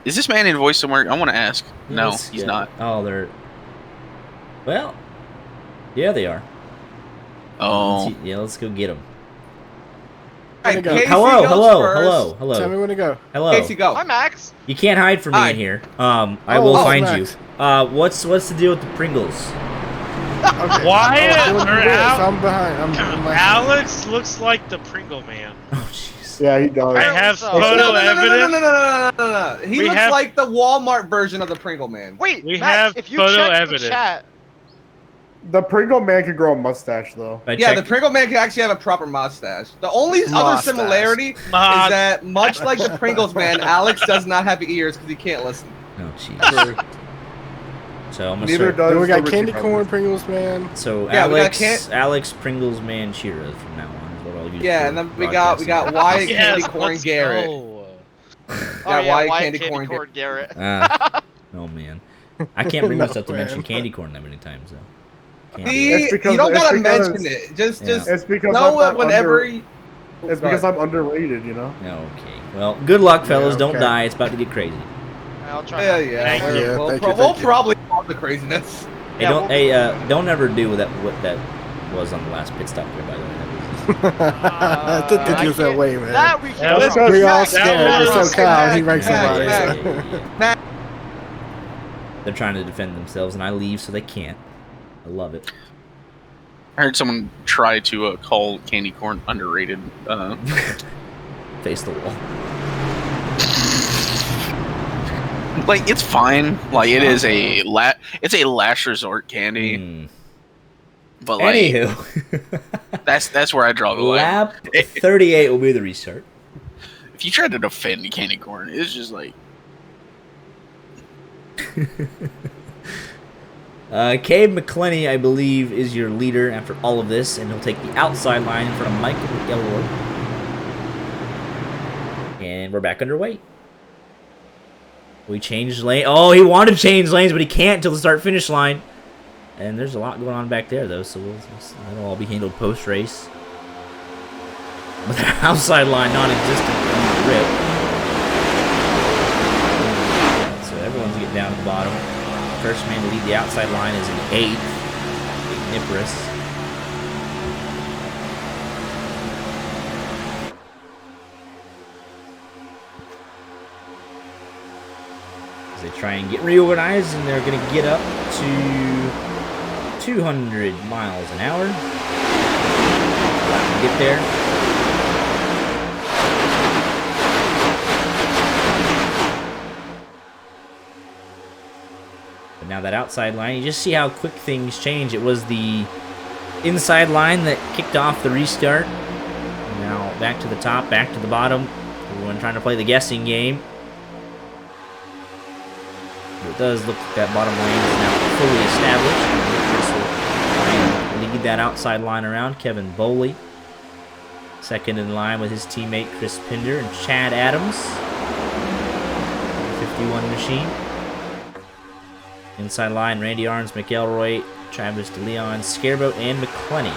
Is this man invoiced somewhere? I want to ask. Yeah, no, he's not. Oh, they're... Well, yeah, they are. Oh. Let's go get them. Right, Hello. Tell me when to go. Hello. Casey, go. Hi, Max. You can't hide from me in here. I will find you. What's the deal with the Pringles? Okay. Wyatt or I'm behind. Alex looks like the Pringle Man. Oh, jeez. Yeah, he does. I have No, photo evidence. No. We He looks have- like the Walmart version of the Pringle Man. Wait, We Max, have if you photo check evidence. the chat, The Pringle Man could grow a mustache, though. Yeah, the Pringle Man can actually have a proper mustache. The only other similarity is that, much like the Pringles Man, Alex does not have ears because he can't listen. Oh, jeez. So I'm gonna Neither start. does. Then we got the candy Richie corn brothers. Pringles, man. So Yeah, we got Alex Pringles Manchira from now on is what I'll use. Yeah, for and then we got broadcasting. Wyatt Yes, Candy Corn let's Garrett. go. Wyatt Wyatt Candy Corn Garrett. Oh man, I can't bring myself to Man. mention candy corn that many times though. Can't do See, it. It's because- you don't it's gotta because- mention it. Just It's because know I'm it whenever. It's because I'm underrated, you know. Okay. Well, good luck, fellas. Yeah, Don't okay. die. It's about to get crazy. I'll try. Yeah. Thank We'll, you, we'll, thank pro- you, we'll thank you. probably love the craziness. Hey, don't ever do what that was on the last pit stop there. By the way, I did think he was that way, man. That we can. That was- We all That scared. was- We're so calm. He ranks Max, somebody. Max. They're trying to defend themselves, and I leave so they can't. I love it. I heard someone try to call candy corn underrated. Face the wall. Like, it's fine. Like, it is it's a last resort candy. Hmm. But like, Anywho, that's where I draw the line. lap 38 will be the restart. If you try to defend candy corn, it's just like, Cade McClenny, I believe, is your leader after all of this, and he'll take the outside line in front of Michael McElroy. And we're back underway. We changed lane. Oh, he wanted to change lanes, but he can't until the start-finish line. And there's a lot going on back there, though, so that'll all be handled post-race. But the outside line non-existent on the rip. So everyone's getting down to the bottom. First man to lead the outside line is an 8th. Nippers. As they try and get reorganized, and they're going to get up to 200 miles an hour. Get there. But now that outside line, you just see how quick things change. It was the inside line that kicked off the restart. Now back to the top, back to the bottom. Everyone trying to play the guessing game. But it does look like that bottom lane is now fully established. This will try and lead that outside line around. Kevin Boley, second in line with his teammate Chris Pinder and Chad Adams. 51 machine. Inside line, Randy Arns, McElroy, Travis DeLeon, Scareboat, and McClenny.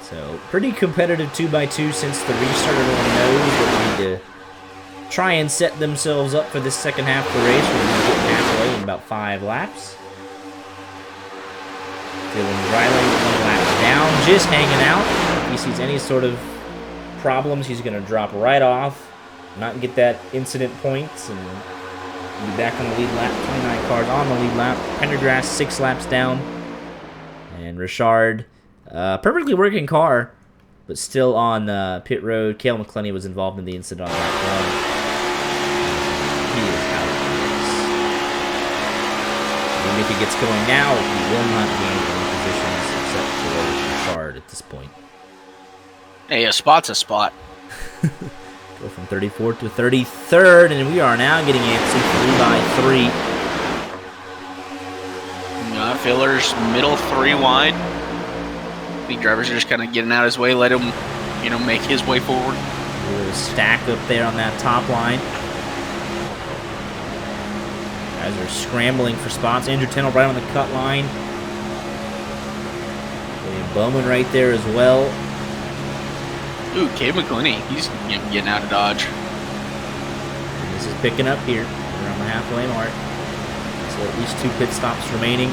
So, pretty competitive 2x2 since the restart. Everyone knows that we need to try and set themselves up for this second half of the race. We're going to get halfway in about 5 laps. Dylan Riley 1 lap down, just hanging out. If he sees any sort of problems, he's going to drop right off, not get that incident points, and be back on the lead lap. 29 cars on the lead lap. Pendergrass 6 laps down. And Richard, perfectly working car, but still on pit road. Cale McClenny was involved in the incident on lap 1. He is out of the race. And if he gets going now, he will not gain any positions except for Richard at this point. hey, a spot's a spot. Go from 34th to 33rd, and we are now getting antsy 3 by 3. Fillers, middle 3 wide. The drivers are just kind of getting out of his way, let him, make his way forward. A little stack up there on that top line. Guys are scrambling for spots. Andrew Tennell right on the cut line. William Bowman right there as well. Ooh, Cade McClinney, he's getting out of Dodge. And this is picking up here around the halfway mark. So at least 2 pit stops remaining.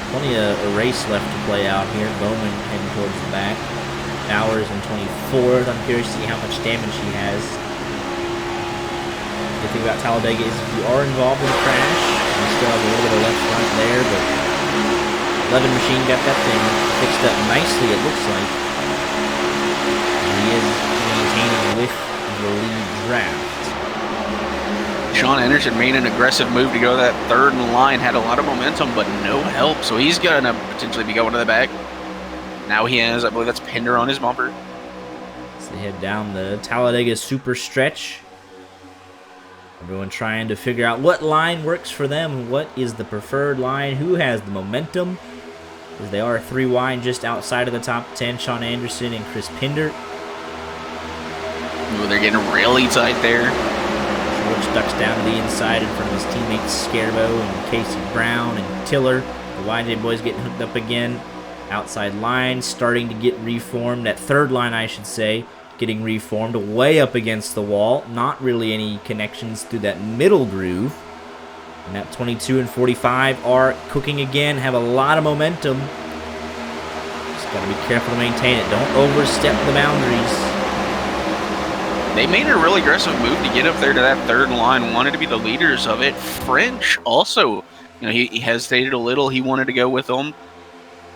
Plenty of a race left to play out here. Bowman heading towards the back. Bowers in 24th. I'm curious to see how much damage he has. The thing about Talladega is if you are involved in a crash, you still have a little bit of left front there, but 11 Machine got that thing fixed up nicely, it looks like. And he is maintaining with the lead draft. Sean Anderson made an aggressive move to go that third in line, had a lot of momentum, but no help. So he's going to potentially be going to the back. Now he has, I believe that's Pinder on his bumper. So they head down the Talladega super stretch. Everyone trying to figure out what line works for them. What is the preferred line? Who has the momentum? Because they are 3 wide just outside of the top 10. Sean Anderson and Chris Pinder. Ooh, they're getting really tight there. George ducks down to the inside in front of his teammates Scarbo and Casey Brown and Tiller. The YJ boys getting hooked up again. Outside line starting to get reformed. That third line, I should say, getting reformed way up against the wall. Not really any connections through that middle groove. And that 22 and 45 are cooking again. Have a lot of momentum. Just got to be careful to maintain it. Don't overstep the boundaries. They made a really aggressive move to get up there to that third line, wanted to be the leaders of it. French also, he hesitated a little. He wanted to go with them.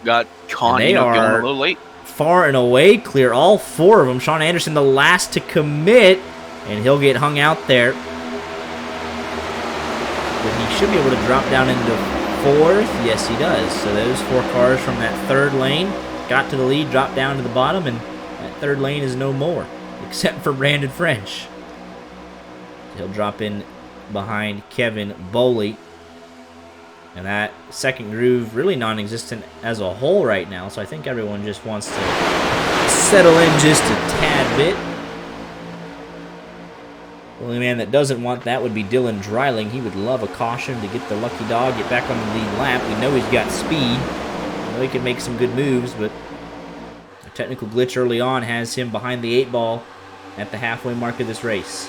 Got caught, going a little late. Far and away clear, all 4 of them. Sean Anderson, the last to commit, and he'll get hung out there. But he should be able to drop down into 4th. Yes, he does. So those 4 cars from that third lane got to the lead, dropped down to the bottom, and that third lane is no more. Except for Brandon French. He'll drop in behind Kevin Boley. And that second groove really non-existent as a whole right now, so I think everyone just wants to settle in just a tad bit. The only man that doesn't want that would be Dylan Dreiling. He would love a caution to get the lucky dog, get back on the lead lap. We know he's got speed. We know he can make some good moves, but a technical glitch early on has him behind the 8 ball at the halfway mark of this race.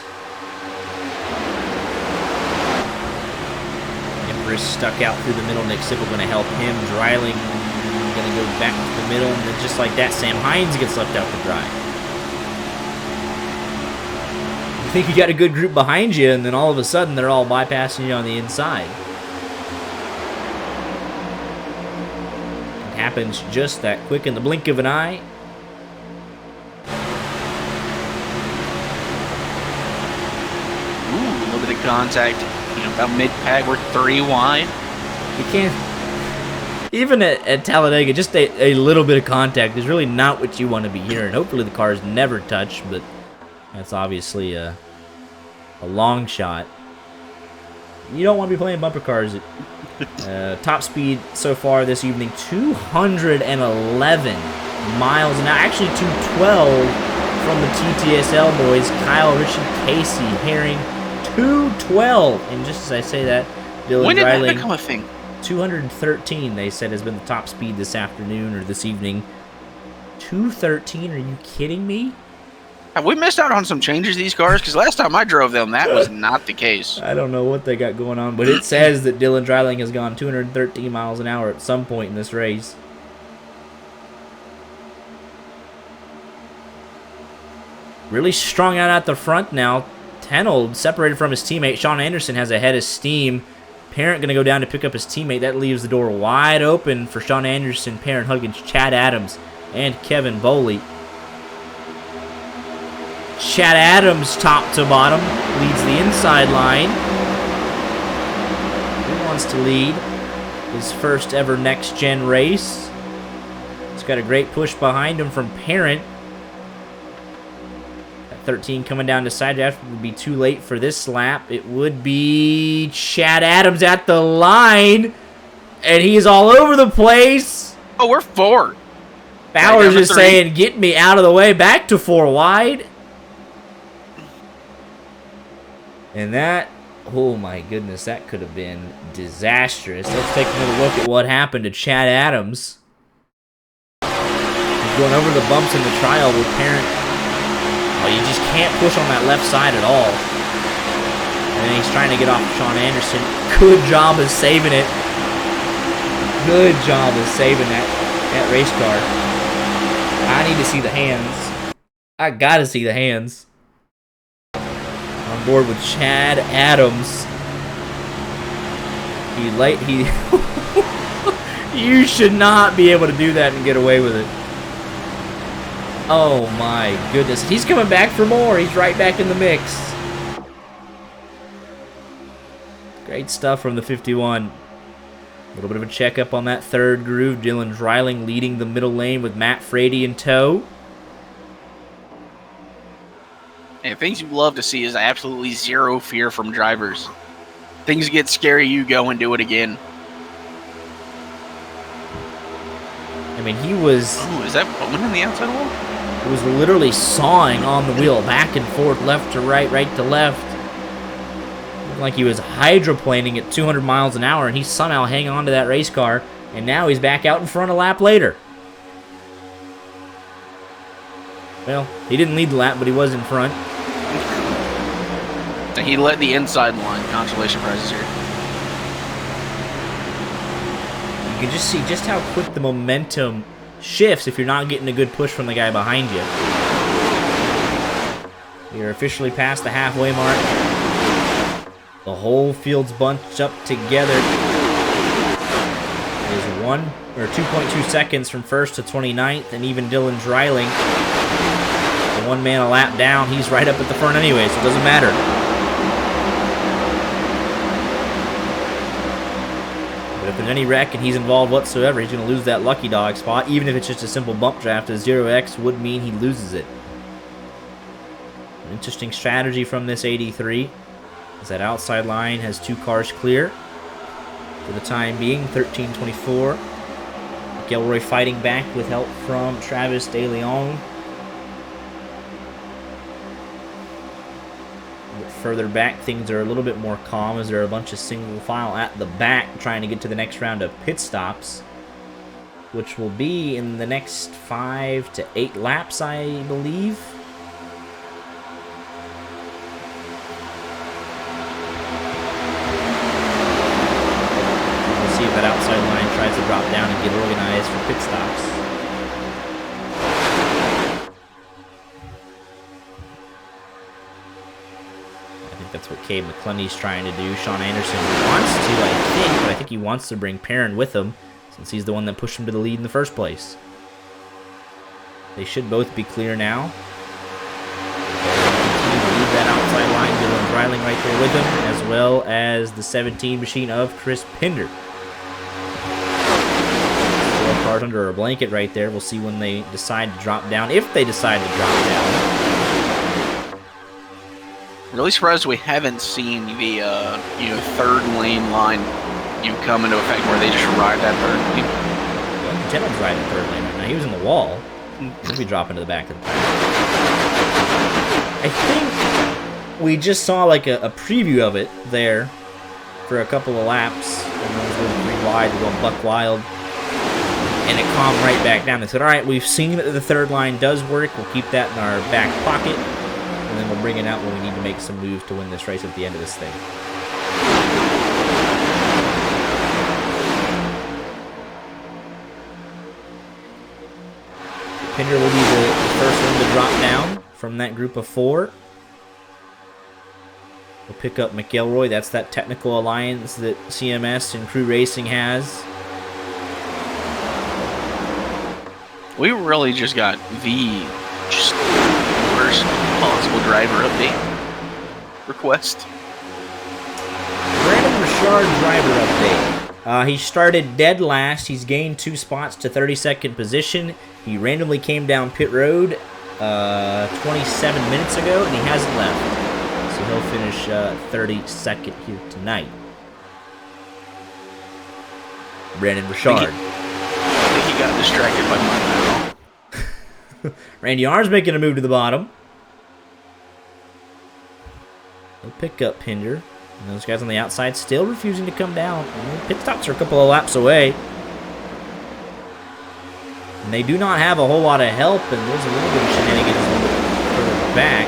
Empress stuck out through the middle. Nick Sipple going to help him. Dreiling going to go back to the middle, and then just like that, Sam Hines gets left out to dry. You think you got a good group behind you, and then all of a sudden they're all bypassing you on the inside. It happens just that quick in the blink of an eye. Contact, about mid-pack, we're 3 wide. You can't, even at Talladega, just a little bit of contact is really not what you want to be hearing. Hopefully the cars never touch, but that's obviously a long shot. You don't want to be playing bumper cars. Top speed so far this evening, 211 miles an hour, actually 212 from the TTSL boys. Kyle, Richie, Casey, Herring, 212, and just as I say that, Dylan when did Dreiling, that become a thing? 213, they said, has been the top speed this afternoon or this evening. 213, are you kidding me? Have we missed out on some changes to these cars? Because last time I drove them, that was not the case. I don't know what they got going on, but it says that Dylan Dreiling has gone 213 miles an hour at some point in this race. Really strung out at the front now. Tenold separated from his teammate. Sean Anderson has a head of steam. Parent going to go down to pick up his teammate. That leaves the door wide open for Sean Anderson, Parent Huggins, Chad Adams, and Kevin Boley. Chad Adams, top to bottom, leads the inside line. He wants to lead his first ever next-gen race. He's got a great push behind him from Parent. 13 coming down to side draft. It would be too late for this lap. It would be Chad Adams at the line. And he's all over the place. Oh, we're 4. Bowers is saying, get me out of the way. Back to 4 wide. And that, oh my goodness, that could have been disastrous. Let's take another look at what happened to Chad Adams. He's going over the bumps in the trial with Parent. Oh, you just can't push on that left side at all. And then he's trying to get off Sean Anderson. Good job of saving it. Good job of saving that race car. I need to see the hands. I gotta see the hands. On board with Chad Adams. You should not be able to do that and get away with it. Oh my goodness. He's coming back for more. He's right back in the mix. Great stuff from the 51. A little bit of a checkup on that third groove. Dylan Dreiling leading the middle lane with Matt Frady in tow. And things you love to see is absolutely zero fear from drivers. Things get scary, you go and do it again. I mean, he was... Oh, is that Bowman in the outside wall? He was literally sawing on the wheel, back and forth, left to right, right to left. Looked like he was hydroplaning at 200 miles an hour, and he's somehow hanging on to that race car, and now he's back out in front a lap later. Well, he didn't lead the lap, but he was in front. He led the inside line. Consolation prizes here. You can just see just how quick the momentum shifts if you're not getting a good push from the guy behind you. You're officially past the halfway mark. The whole field's bunched up together. It is 2.2 seconds from first to 29th, and even Dylan Dreiling, the 1 man a lap down, he's right up at the front anyway, so it doesn't matter. But if there's any wreck and he's involved whatsoever, he's going to lose that lucky dog spot. Even if it's just a simple bump draft, a 0x would mean he loses it. An interesting strategy from this 83 is that outside line has 2 cars clear for the time being. 13:24. Gilroy fighting back with help from Travis De Leon. Further back, things are a little bit more calm as there are a bunch of single file at the back trying to get to the next round of pit stops, which will be in the next 5 to 8 laps, I believe. We'll see if that outside line tries to drop down and get organized for pit stops. That's what Cade McClendey's trying to do. Sean Anderson wants to, I think, but I think he wants to bring Perrin with him since he's the one that pushed him to the lead in the first place. They should both be clear now. Continue to lead that outside line. Dylan Dreiling right there with him, as well as the 17 machine of Chris Pinder. 4 cars under a blanket right there. We'll see when they decide to drop down, if they decide to drop down. Really surprised we haven't seen the third lane line come into effect where they just ride that third lane. Well, Gentleman's riding third lane right now. He was in the wall. He'll be dropping to the back of the pack. I think we just saw like a preview of it there for a couple of laps. And it was going 3 wide, going buck wild. And it calmed right back down. They said, all right, we've seen that the third line does work. We'll keep that in our back pocket. And then we'll bring it out when we need to make some moves to win this race at the end of this thing. Pinder will be the first one to drop down from that group of 4. We'll pick up McElroy. That's that technical alliance that CMS and Crew Racing has. We really just got the worst possible driver update request. Brandon Richard driver update. He started dead last. He's gained 2 spots to 32nd position. He randomly came down pit road 27 minutes ago, and he hasn't left. So he'll finish 32nd here tonight. Brandon Richard. I think he got distracted by my now. Randy Arms making a move to the bottom. He'll pick up Pinder. And those guys on the outside still refusing to come down. And pit stops are a couple of laps away. And they do not have a whole lot of help, and there's a little bit of shenanigans further back.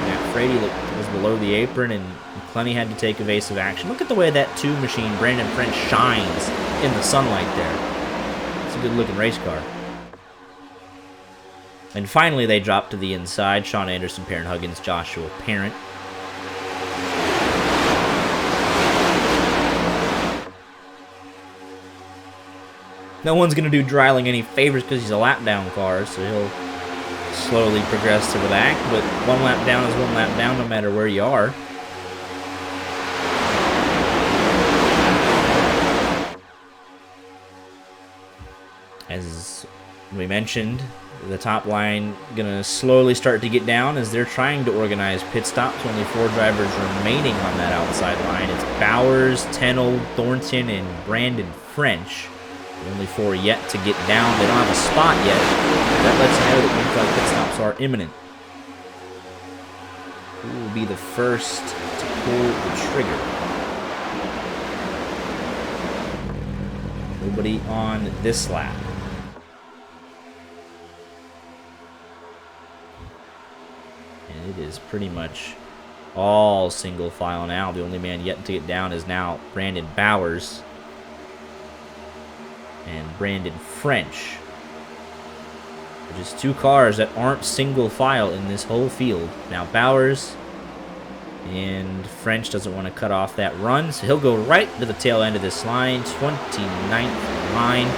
Matt Frady was below the apron, and McClenny had to take evasive action. Look at the way that 2 machine, Brandon French, shines in the sunlight there. It's a good-looking race car. And finally, they drop to the inside. Sean Anderson, Perrin Huggins, Joshua Parent. No one's going to do Dreiling any favors because he's a lap down car, so he'll slowly progress to the back. But 1 lap down is 1 lap down no matter where you are. As we mentioned, the top line going to slowly start to get down as they're trying to organize pit stops. Only 4 drivers remaining on that outside line. It's Bowers, Tennell, Thornton, and Brandon French. Only 4 yet to get down. They don't have a spot yet. That lets you know that green flag pit stops are imminent. Who will be the first to pull the trigger? Nobody on this lap. And it is pretty much all single file now. The only man yet to get down is now Brandon Bowers and Brandon French. Just 2 cars that aren't single file in this whole field. Now Bowers and French doesn't want to cut off that run, so he'll go right to the tail end of this line, 29th line.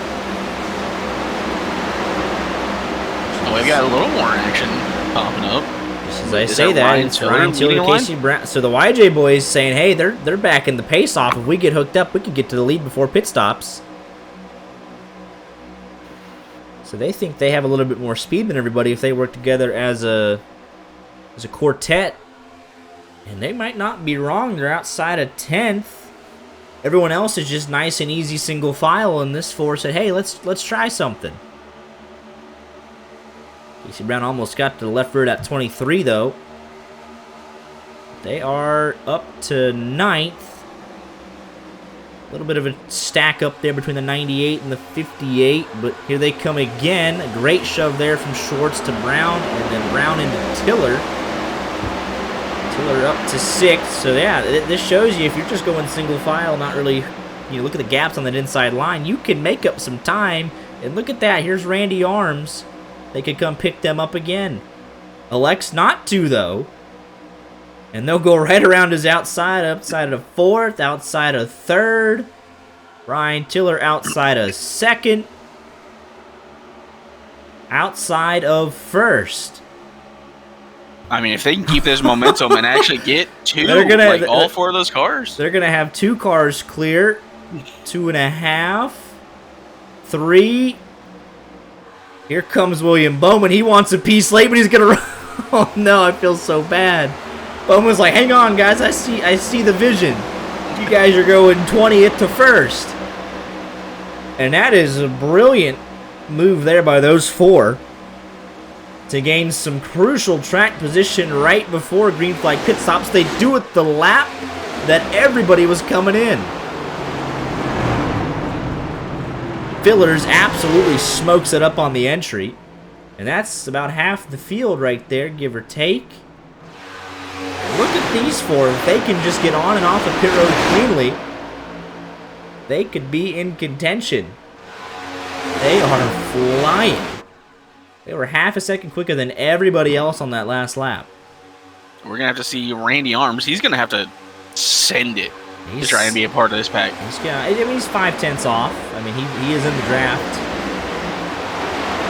Oh, we got a little more action popping up. Just as I say that, it's Ryan Tiller, Casey Brown. So the YJ boys saying, hey, they're backing the pace off. If we get hooked up, we could get to the lead before pit stops. So they think they have a little bit more speed than everybody if they work together as a quartet. And they might not be wrong. They're outside of 10th. Everyone else is just nice and easy single file, and this 4 said, hey, let's try something. Casey Brown almost got to the left rear at 23, though. They are up to 9th. A little bit of a stack up there between the 98 and the 58, but here they come again. A great shove there from Schwartz to Brown, and then Brown into Tiller. Tiller up to 6th. So yeah, this shows you if you're just going single file, not really, look at the gaps on that inside line, you can make up some time. And look at that, here's Randy Arms. They could come pick them up again. Elects not to, though. And they'll go right around his outside of 4th, outside of 3rd. Ryan Tiller outside of 2nd. Outside of 1st. I mean, if they can keep this momentum and actually get to all 4 of those cars. They're going to have 2 cars clear. 2.5. 3. Here comes William Bowman. He wants a piece late, but he's going to run. Oh, no, I feel so bad. Bowman's like, hang on, guys. I see the vision. You guys are going 20th to 1st. And that is a brilliant move there by those 4 to gain some crucial track position right before green flag pit stops. They do it the lap that everybody was coming in. Fillers absolutely smokes it up on the entry. And that's about half the field right there, give or take. Look at these 4. If they can just get on and off the pit road cleanly, they could be in contention. They are flying. They were half a second quicker than everybody else on that last lap. We're going to have to see Randy Arms. He's going to have to send it to try and be a part of this pack. He's 5/10 off. I mean, he is in the draft.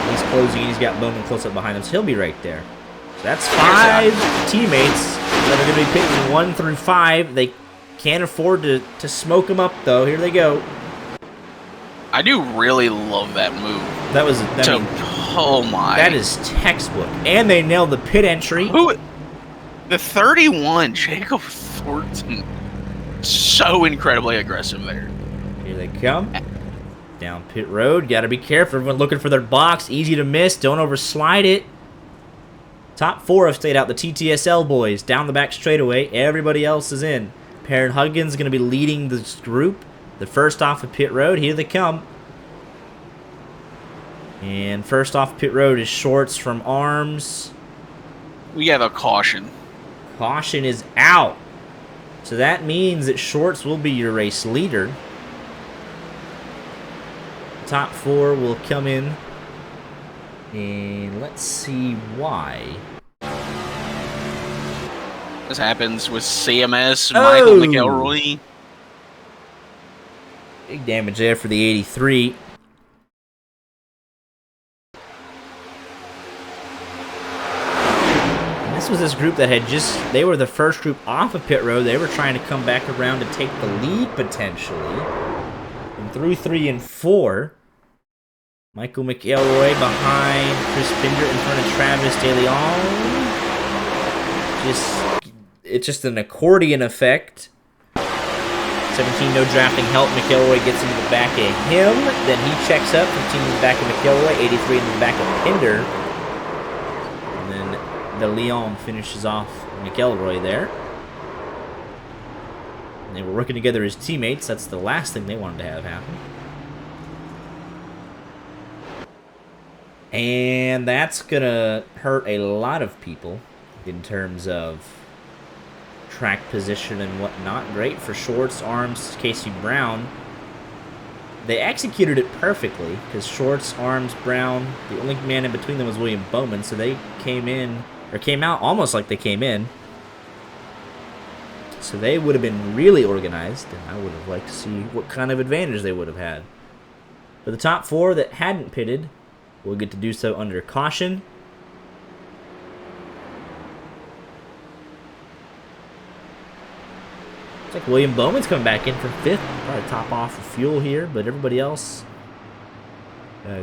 He's closing, and he's got Bowman close up behind him, so he'll be right there. So that's 5 teammates that are going to be picking 1 through 5. They can't afford to smoke them up, though. Here they go. I do really love that move. That was oh my! That is textbook, and they nailed the pit entry. The 31, Jacob Thornton, so incredibly aggressive there. Here they come. Down pit road. Got to be careful. Everyone looking for their box. Easy to miss. Don't overslide it. Top 4 have stayed out. The TTSL boys down the back straightaway. Everybody else is in. Perrin Huggins is going to be leading this group. The first off of pit road. Here they come. And first off pit road is Shorts from Arms. We have a caution. Caution is out. So that means that Shorts will be your race leader. Top 4 will come in. And let's see why. This happens with CMS, Michael McElroy. Big damage there for the 83. And this was this group that had they were the first group off of pit road. They were trying to come back around to take the lead potentially. And through 3 and 4. Michael McElroy behind Chris Binder in front of Travis DeLeon. It's just an accordion effect. 17, no drafting help. McElroy gets into the back of him. Then he checks up. 15 in the back of McElroy. 83 in the back of Pinder. And then DeLeon finishes off McElroy there. And they were working together as teammates. That's the last thing they wanted to have happen. And that's going to hurt a lot of people in terms of track position and whatnot. Great for Shorts, Arms, Casey Brown. They executed it perfectly because Shorts, Arms, Brown, the only man in between them was William Bowman, so they came out almost like they came in. So they would have been really organized, and I would have liked to see what kind of advantage they would have had. For the top 4 that hadn't pitted, we'll get to do so under caution. Looks like William Bowman's coming back in for 5th. Probably top off of fuel here, but everybody else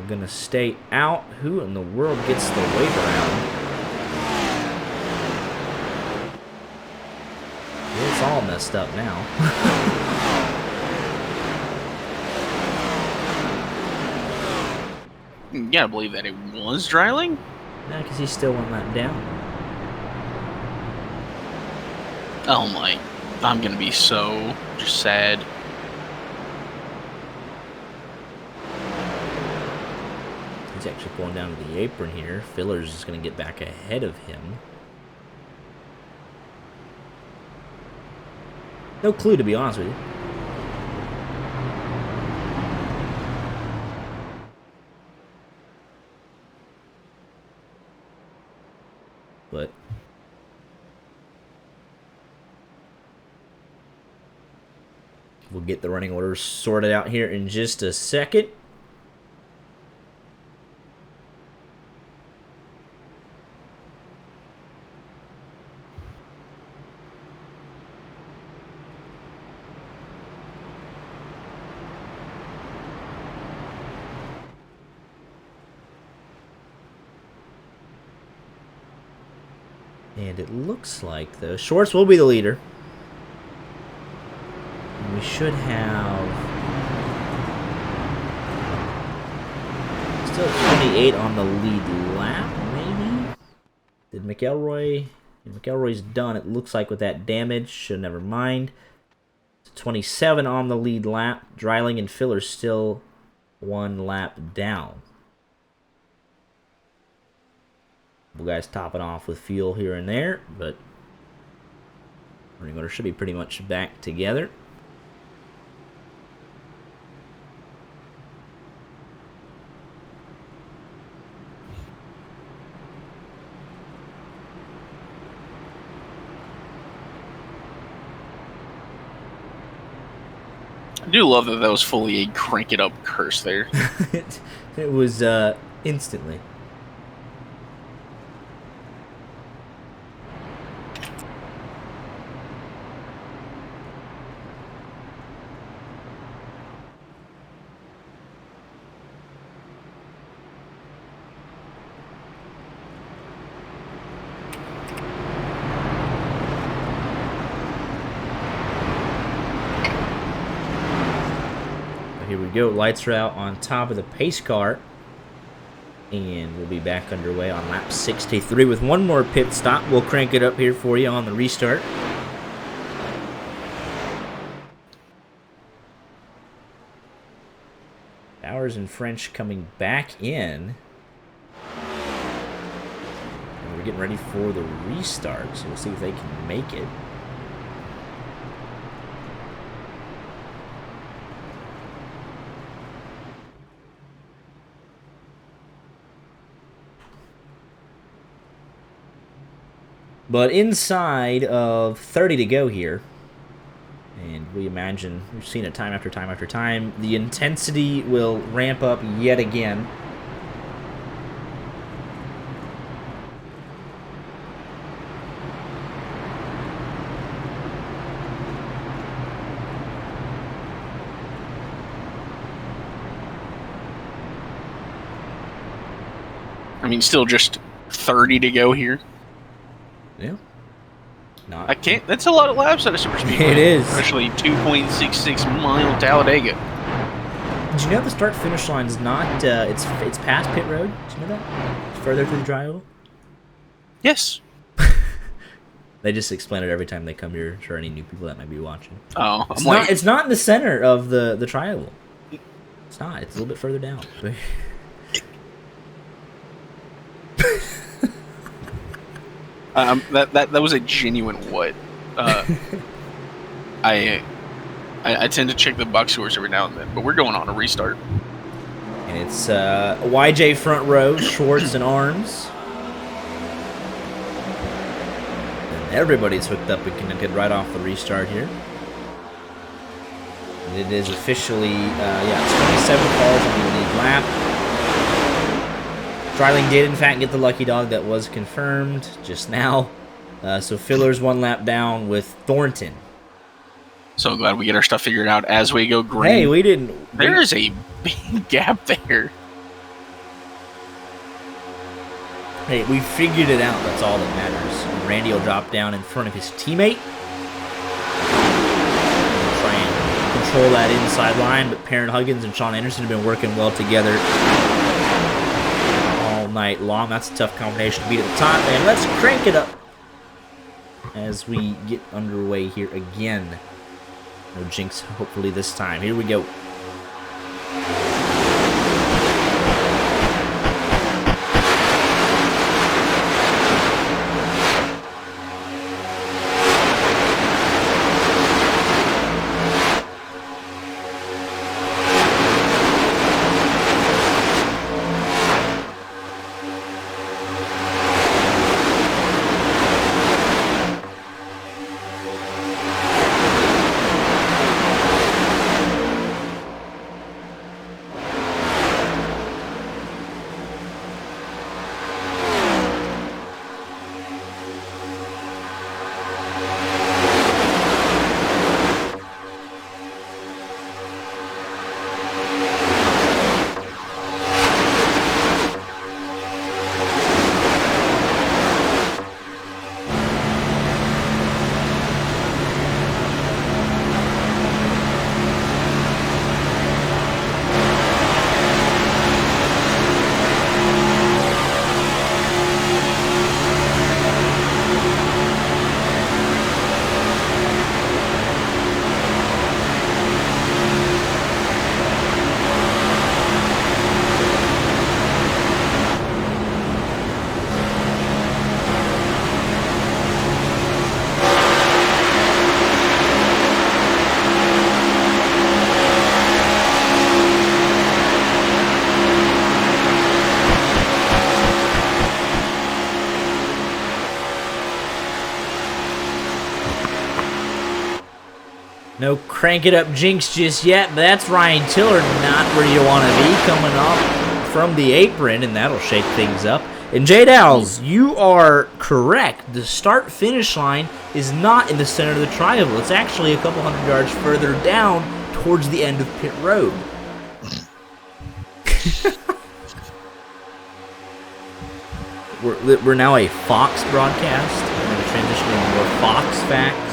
gonna stay out. Who in the world gets the wave around? It's all messed up now. You gotta believe that it was Dreiling? No, because he still went that down. Oh my. I'm gonna be so just sad. He's actually going down to the apron here. Filler's is going to get back ahead of him. No clue, to be honest with you. But we'll get the running orders sorted out here in just a second. And it looks like, though, Shorts will be the leader. And we should have still 28 on the lead lap, maybe? Did McElroy... McElroy's done, it looks like, with that damage. Should never mind. 27 on the lead lap. Dreiling and Filler still one lap down. Guys topping off with fuel here and there, but running order should be pretty much back together. I do love that was fully a crank it up curse there. It was instantly. here we go. Lights are out on top of the pace car. And we'll be back underway on lap 63 with one more pit stop. We'll crank it up here for you on the restart. Bowers and French coming back in. And we're getting ready for the restart, so we'll see if they can make it. But inside of 30 to go here, and we imagine, we've seen it time after time after time, the intensity will ramp up yet again. I mean, still just 30 to go here. Yeah. Not. I can't. That's a lot of laps at a super speedway. It is. Especially 2.66 mile Talladega. Did you know the start finish line is not? It's past pit road. Did you know that? It's further through the dry oval. Yes. They just explain it every time they come here for any new people that might be watching. Oh, It's not in the center of the tri-oval. It's not. It's a little bit further down. That was a genuine what. I tend to check the box scores every now and then, but we're going on a restart. And it's YJ front row, Schwartz and Arms. And everybody's hooked up and connected right off the restart here. And it is officially, it's 27 cars on the lead lap. Dryling did, in fact, get the lucky dog that was confirmed just now. So Filler's one lap down with Thornton. So glad we get our stuff figured out as we go green. Hey, we didn't... There is a big gap there. Hey, we figured it out. That's all that matters. And Randy will drop down in front of his teammate. He'll try and control that inside line, but Perrin Huggins and Sean Anderson have been working well together night long. That's a tough combination to beat at the top, and let's crank it up as we get underway here again. No jinx, hopefully this time. Here we go. No crank it up jinx just yet, but that's Ryan Tiller, not where you want to be, coming off from the apron, and that'll shake things up. And J Dowls, you are correct. The start-finish line is not in the center of the tri-oval. It's actually a couple hundred yards further down towards the end of pit road. We're now a Fox broadcast. We're going to transition into more Fox facts.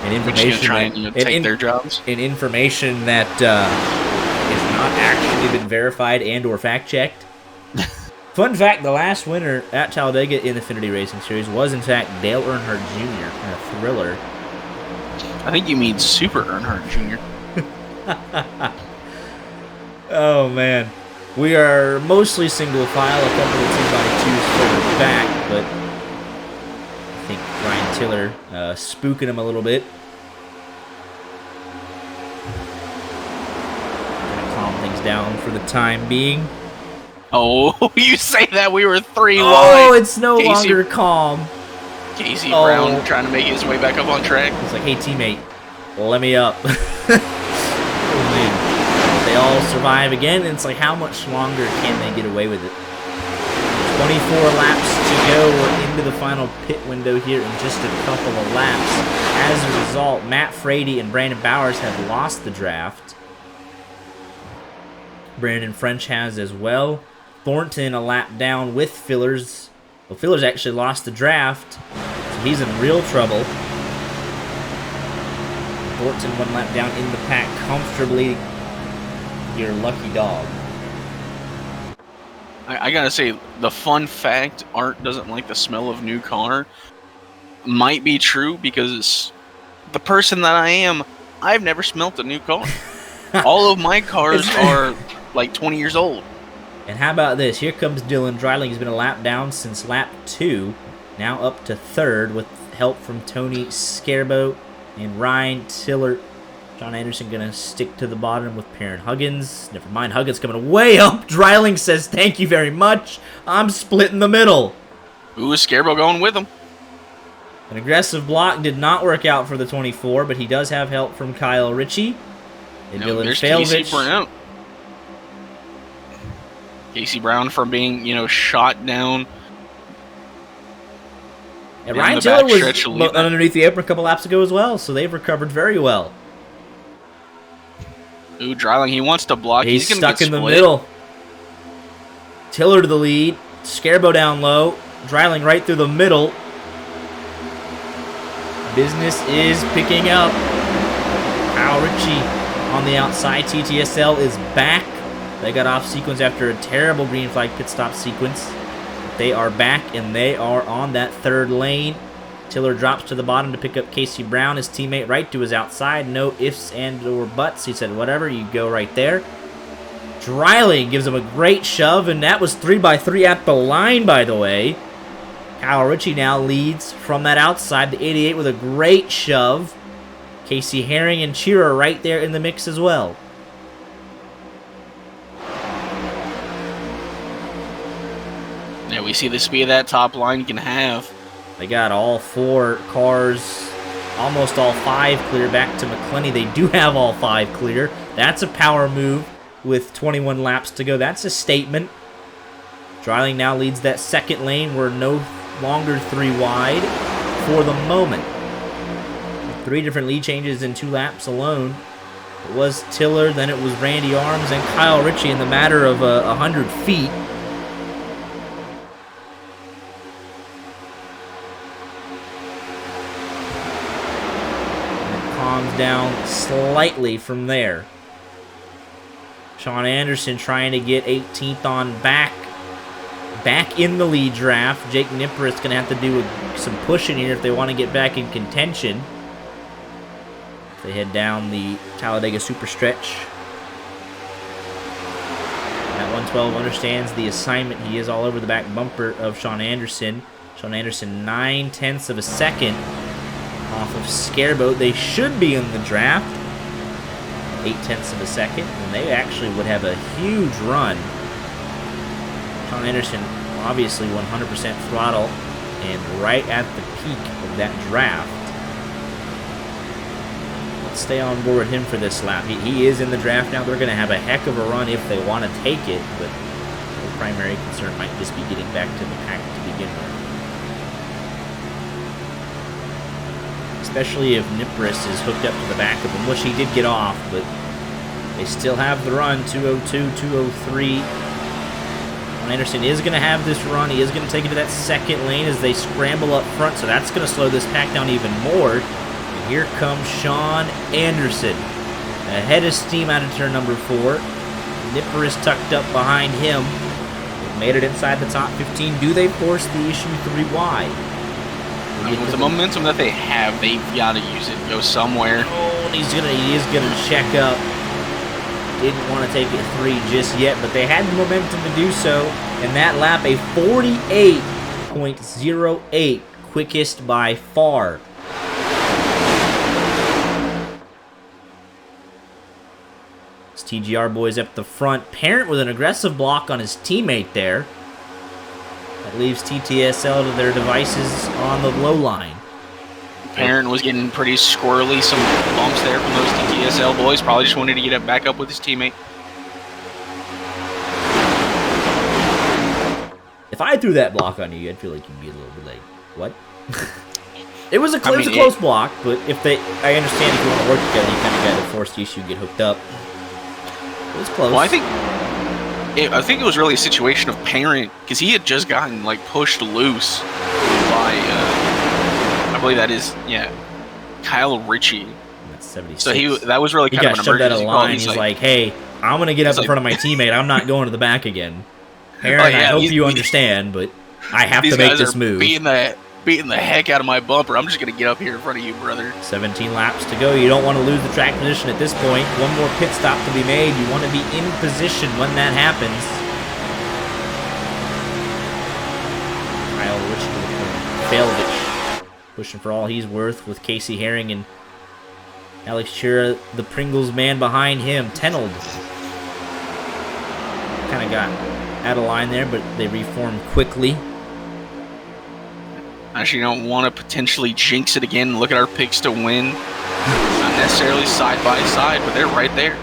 And We're just gonna try and take their jobs. And information that is not actually been verified and or fact checked. Fun fact: the last winner at Talladega in the Xfinity Racing Series was in fact Dale Earnhardt Jr. in a thriller. I think you mean Super Earnhardt Jr. Oh man, we are mostly single file. A couple of 2x2s further back, but I think Ryan Tiller spooking him a little bit. Gonna calm things down for the time being. Oh, you say that we were 3 Oh, wide. it's no longer calm. Casey Brown trying to make his way back up on track. He's like, hey teammate, let me up. Oh man. They all survive again, and it's like, how much longer can they get away with it? 24 laps to go. We're into the final pit window here in just a couple of laps. As a result, Matt Frady and Brandon Bowers have lost the draft. Brandon French has as well. Thornton a lap down with Fillers. Well, Fillers actually lost the draft, so he's in real trouble. Thornton 1 lap down in the pack comfortably. Your lucky dog. I gotta say, the fun fact, Art doesn't like the smell of new car, might be true because the person that I am, I've never smelt a new car. All of my cars are like 20 years old. And how about this? Here comes Dylan Dreiling. He's been a lap down since lap 2. Now up to 3rd with help from Tony Scarbo and Ryan Tiller. John Anderson going to stick to the bottom with Perrin Huggins. Never mind, Huggins coming way up. Dreiling says, thank you very much. I'm split in the middle. Ooh, is Scarbo going with him? An aggressive block did not work out for the 24, but he does have help from Kyle Ritchie. And Dylan there's Casey Failvich. Brown. Casey Brown from being, shot down. And Ryan Tiller was underneath the apron a couple laps ago as well, so they've recovered very well. Ooh, Dreiling, he wants to block. He's stuck in the middle. Tiller to the lead. Scarbo down low. Dreiling right through the middle. Business is picking up. Kyle Ritchie on the outside. TTSL is back. They got off sequence after a terrible green flag pit stop sequence. They are back, and they are on that 3rd lane. Tiller drops to the bottom to pick up Casey Brown, his teammate, right to his outside. No ifs and or buts. He said, whatever, you go right there. Dreiling gives him a great shove, and that was 3x3 at the line, by the way. Kyle Ritchie now leads from that outside. The 88 with a great shove. Casey Herring and Shearer right there in the mix as well. Yeah, we see the speed that top line can have. They got all 4 cars, almost all 5 clear back to McClenny. They do have all 5 clear. That's a power move with 21 laps to go. That's a statement. Dreiling now leads that 2nd lane. We're no longer 3 wide for the moment. 3 different lead changes in 2 laps alone. It was Tiller, then it was Randy Arms, and Kyle Ritchie in the matter of 100 feet. Calms down slightly from there. Sean Anderson trying to get 18th on back in the lead draft. Jake Nipper is going to have to do some pushing here if they want to get back in contention. They head down the Talladega Super Stretch. That 112 understands the assignment. He is all over the back bumper of Sean Anderson. Sean Anderson 9/10 of a second off of Scareboat. They should be in the draft. 8/10 of a second, and they actually would have a huge run. Sean Anderson obviously 100% throttle and right at the peak of that draft. Let's stay on board with him for this lap. He is in the draft now. They're going to have a heck of a run if they want to take it, but the primary concern might just be getting back to the pack to begin with. Especially if Nipris is hooked up to the back of him, which he did get off, but they still have the run, 202, 203. Anderson is going to have this run. He is going to take it to that second lane as they scramble up front, so that's going to slow this pack down even more. And Here comes Sean Anderson. Ahead of steam out of turn number 4. Nipper is tucked up behind him. They've made it inside the top 15. Do they force the issue 3 wide? I mean, with the momentum that they have, they've got to use it. Go somewhere. Oh, he is gonna check up. Didn't want to take it 3 just yet, but they had the momentum to do so. And that lap, a 48.08, quickest by far. This TGR boys up the front. Parent with an aggressive block on his teammate there. That leaves TTSL to their devices on the low line. Parent was getting pretty squirrely. Some bumps there from those TTSL boys. Probably just wanted to get it back up with his teammate. If I threw that block on you, I'd feel like you'd be a little bit like, what? It was a close block, but I understand if you want to work together, you kind of got to force the issue and get hooked up. It was close. Well, I think it was really a situation of Parent, because he had just gotten like pushed loose by I believe that is Kyle Ritchie. That's 76. So that was really kind of an emergency call. He's like, hey, I'm gonna get up in front of my teammate. I'm not going to the back again. Parent, I hope you understand, but I have to make this move. Beating the heck out of my bumper. I'm just gonna get up here in front of you, brother. 17 laps to go. You don't want to lose the track position at this point. One more pit stop to be made. You want to be in position when that happens. Kyle Richard, pushing for all he's worth with Casey Herring and Alex Chira, the Pringles man behind him. Tenold kind of got out of line there, but they reformed quickly. Actually, don't want to potentially jinx it again. Look at our picks to win. Not necessarily side by side, but they're right there.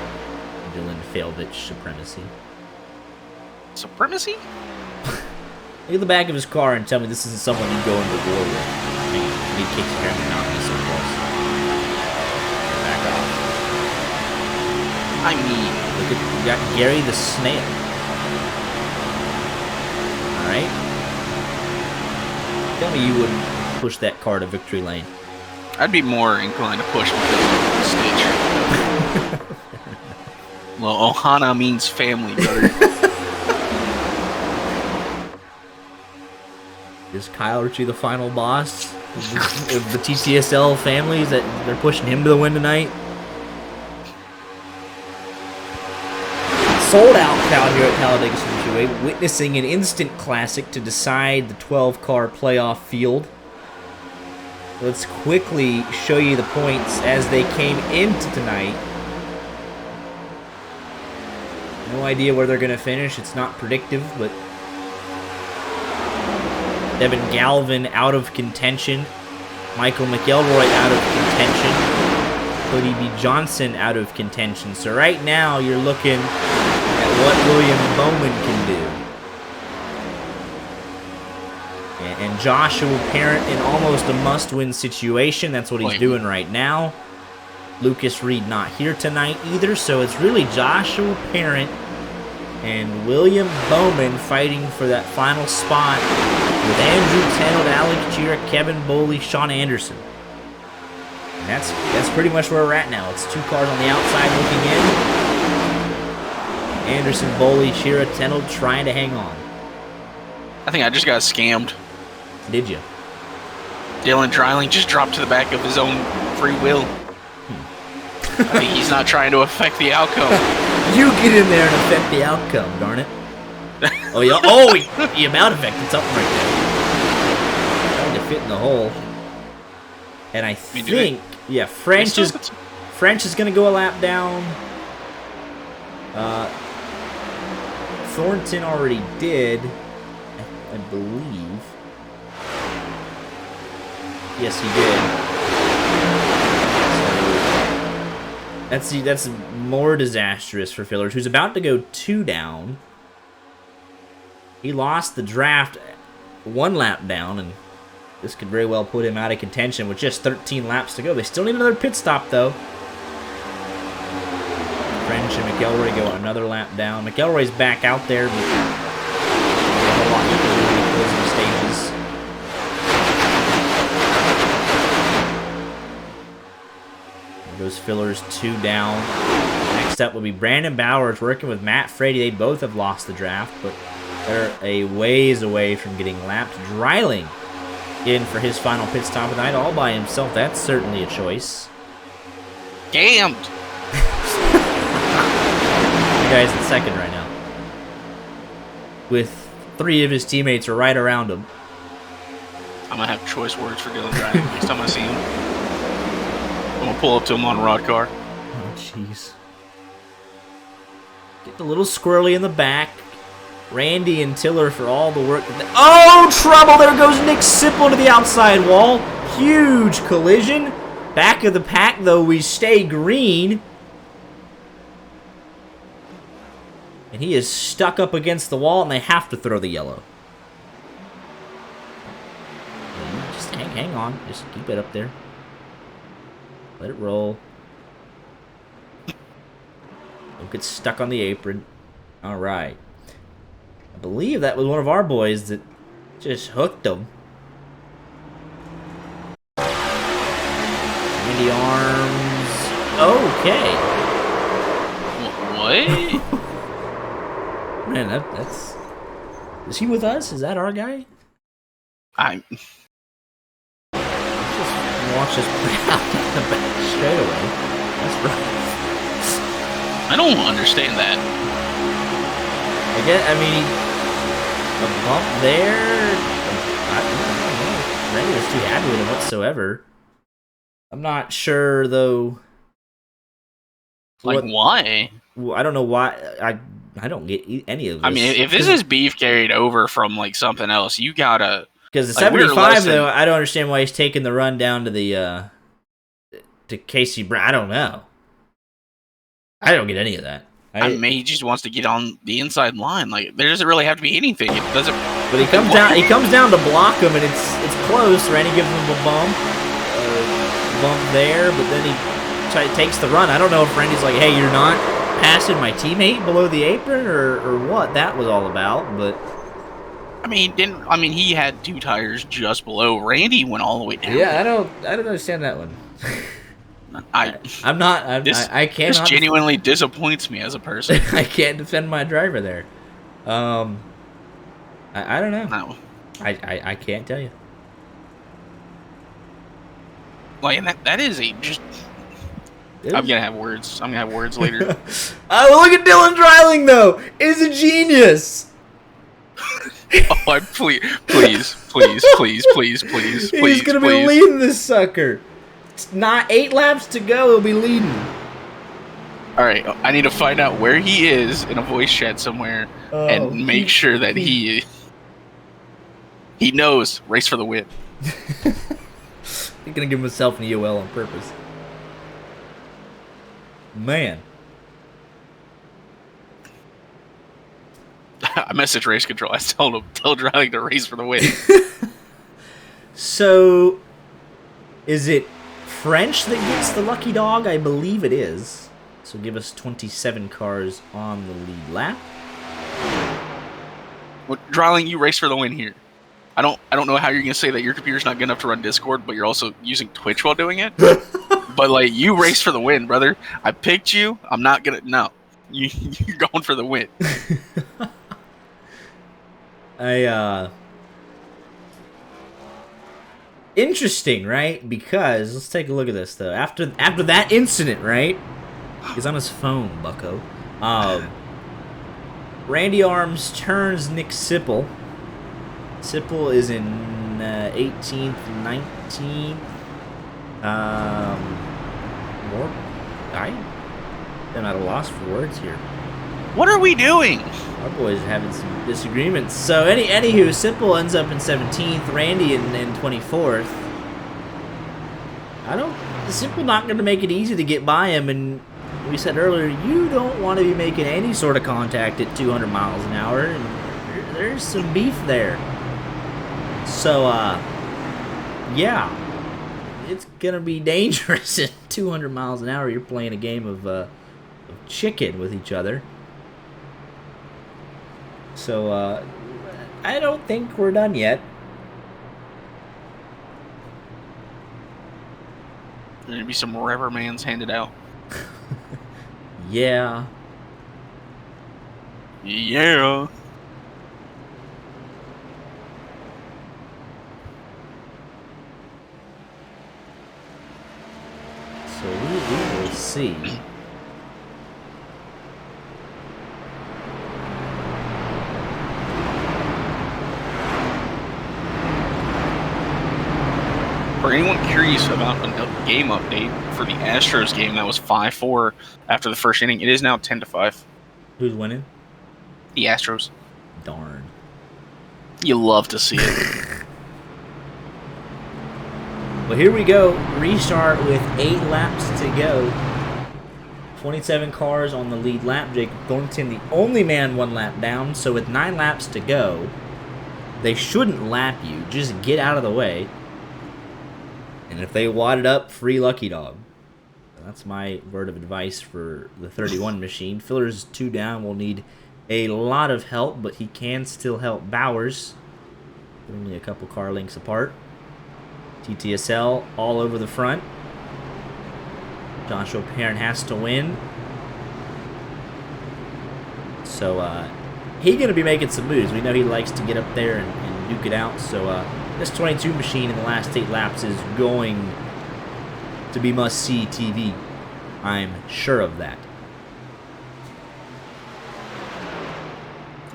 Dylan Failvich supremacy. Supremacy? Look at the back of his car and tell me this isn't someone you'd go into war with. I need Casey Herring to not be so close. Back off. I mean, look at we got Gary the Snail. All right. Tell me you wouldn't push that car to victory lane. I'd be more inclined to push because of the Stitch. Well, Ohana means family, brother. Is Kyle Ritchie the final boss of the TCSL families that they're pushing him to the win tonight? Sold out crowd here at Talladega Speedway, witnessing an instant classic to decide the 12-car playoff field. Let's quickly show you the points as they came into tonight. No idea where they're going to finish. It's not predictive, but Devin Galvin out of contention. Michael McElroy out of contention. Cody B. Johnson out of contention. So right now you're looking at what William Bowman can do. And Joshua Parent in almost a must-win situation. That's what he's doing right now. Lucas Reed not here tonight either, so it's really Joshua Parent and William Bowman fighting for that final spot with Andrew Tenold, Alex Chira, Kevin Boley, Sean Anderson. And that's pretty much where we're at now. It's 2 cars on the outside looking in. Anderson, Boley, Chira, Tenold trying to hang on. I think I just got scammed. Did you? Dylan Dreiling just dropped to the back of his own free will. I think he's not trying to affect the outcome. You get in there and affect the outcome, darn it. Oh, yeah. Oh, he about affected something right there. Trying to fit in the hole. And I think, yeah, French is going to go a lap down. Thornton already did, I believe. Yes, he did. So that's more disastrous for Fillers, who's about to go 2 down. He lost the draft 1 lap down, and this could very well put him out of contention with just 13 laps to go. They still need another pit stop, though. French and McElroy go another lap down. McElroy's back out there, but a lot of closing stages. goes fillers 2 down. Next up will be Brandon Bowers working with Matt Frady. They both have lost the draft, but they're a ways away from getting lapped. Dreiling in for his final pit stop of the night all by himself. That's certainly a choice. Damned. The guy's in second right now, with 3 of his teammates are right around him. I'm gonna have choice words for Dylan Dreiling next time I see him. I'm gonna pull up to him on a rod car. Oh, jeez. Get a little squirrely in the back. Randy and Tiller for all the work. Oh, trouble! There goes Nick Sipple to the outside wall. Huge collision. Back of the pack, though, we stay green. And he is stuck up against the wall, and they have to throw the yellow. Just hang on. Just keep it up there. Let it roll. Don't get stuck on the apron. All right. I believe that was one of our boys that just hooked him. Randy Arms. Okay. What? Man, that's... Is he with us? Is that our guy? I'm... Just watch us play out the back straight away. That's right. I don't understand that. I mean, a bump there. I don't know. Randy was too happy with him whatsoever. I'm not sure though. Like why? Well, I don't know why. I don't get any of this. I mean, if this is beef carried over from like something else, you gotta. Because the like, 75 though, I don't understand why he's taking the run down to the to Casey Brown. I don't know. I don't get any of that. I mean, he just wants to get on the inside line. Like, there doesn't really have to be anything. It doesn't. But he comes down. He comes down to block him, and it's close. Randy gives him a bump there, but then he takes the run. I don't know if Randy's like, "Hey, you're not passing my teammate below the apron," or what that was all about. But I mean, he had 2 tires just below. Randy went all the way down. yeah, I don't understand that one. I can't. This genuinely disappoints me as a person. I can't defend my driver there. I don't know. No. I can't tell you. Like, and that is a just. I'm gonna have words. I'm gonna have words later. Oh, look at Dylan Dreiling though. Is a genius. Oh, please. He's gonna be leading this sucker. It's not 8 laps to go. He'll be leading. All right, I need to find out where he is in a voice chat somewhere and make sure that he knows. Race for the win. He's gonna give himself an EOL on purpose. Man. I messaged race control. I told him, tell Dreiling to race for the win. So, is it French that gets the lucky dog? I believe it is. So give us 27 cars on the lead lap. Well, Dreiling, you race for the win here. I don't know how you're gonna say that your computer's not good enough to run Discord, but you're also using Twitch while doing it. But like, you race for the win, brother. I picked you. I'm not gonna. No, you're going for the win. Interesting, right? Because let's take a look at this though. After that incident, right? He's on his phone, bucko. Randy Arms turns Nick Sipple. Sipple is in 18th, 19th. I'm at a loss for words here. What are we doing? Our boys are having some disagreements. So anywho, Sipple ends up in 17th, Randy in 24th. Sipple not going to make it easy to get by him, and we said earlier, you don't want to be making any sort of contact at 200 miles an hour, and there's some beef there. So, yeah, it's going to be dangerous at 200 miles an hour. You're playing a game of chicken with each other. So, I don't think we're done yet. There'd be some Revermans handed out. Yeah. Yeah. So we will see. For anyone curious about a game update for the Astros game that was 5-4 after the first inning, it is now 10-5. Who's winning? The Astros. Darn. You love to see it. Well, here we go. Restart with 8 laps to go. 27 cars on the lead lap. Jacob Thornton, the only man 1 lap down. So with 9 laps to go, they shouldn't lap you. Just get out of the way. And if they wad it up, free lucky dog. That's my word of advice for the 31 machine. Filler's 2 down. Will need a lot of help, but he can still help Bowers. They're only a couple car lengths apart. TTSL all over the front. Joshua Perrin has to win. So he's going to be making some moves. We know he likes to get up there and duke it out. So this 22 machine in the last 8 laps is going to be must-see TV. I'm sure of that.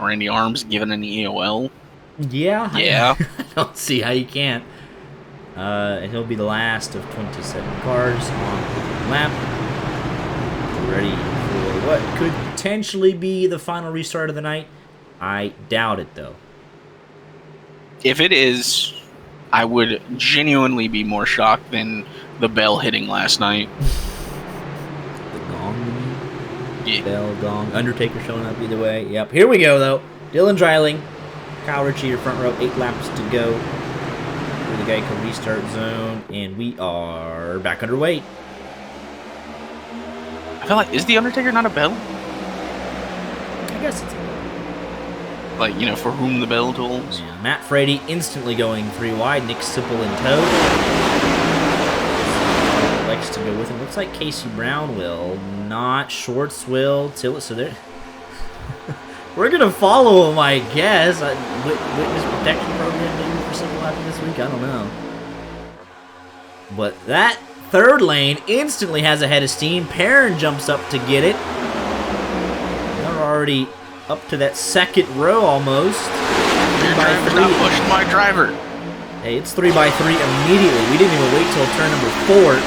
Randy Arms given an EOL. Yeah. Yeah. I don't see how you can't. And he'll be the last of 27 cars on the lap. Ready for what could potentially be the final restart of the night. I doubt it, though. If it is, I would genuinely be more shocked than the bell hitting last night. The gong, you mean? Yeah. Bell, gong, Undertaker showing up either way. Yep, here we go, though. Dylan Dreiling, Kyle Ritchie, your front row, 8 laps to go. We're the Geico restart zone, and we are back underway. I feel like, is the Undertaker not a bell? I guess it's a bell. Like, you know, for whom the bell tolls. Yeah, Matt Frady instantly going 3 wide. Nick Sipple in tow. Likes to go with him. Looks like Casey Brown will. Not. Schwartz will. Till so they're... We're going to follow him, I guess. Witness protection program maybe for Sipple after this week? I don't know. But that third lane instantly has a head of steam. Perrin jumps up to get it. They're already up to that second row almost. Your driver's not pushing my driver. Hey, it's 3x3 immediately. We didn't even wait till turn number 4.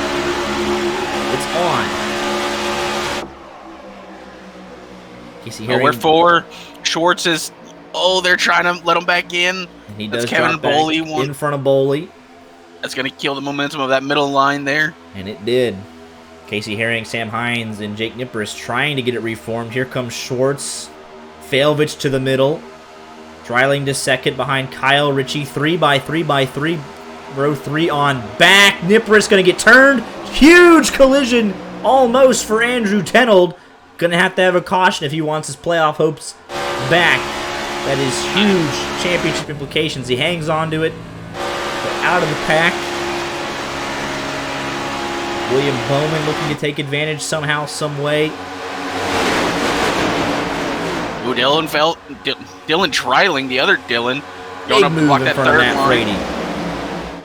It's on. Casey Herring. We're 4. Schwartz is... Oh, they're trying to let him back in. And he That's does Kevin drop back Boley in front of Boley. That's going to kill the momentum of that middle line there. And it did. Casey Herring, Sam Hines, and Jake Nippers trying to get it reformed. Here comes Schwartz. Failvich to the middle. Dreiling to second behind Kyle Ritchie. 3x3x3. Row 3 on back. Nippers going to get turned. Huge collision almost for Andrew Tenold. Going to have a caution if he wants his playoff hopes back. That is huge championship implications. He hangs on to it. But out of the pack. William Bowman looking to take advantage somehow, some way. Ooh, Dylan Dreiling, the other Dylan, going up to Big block move in that front of third Matt line. Frady.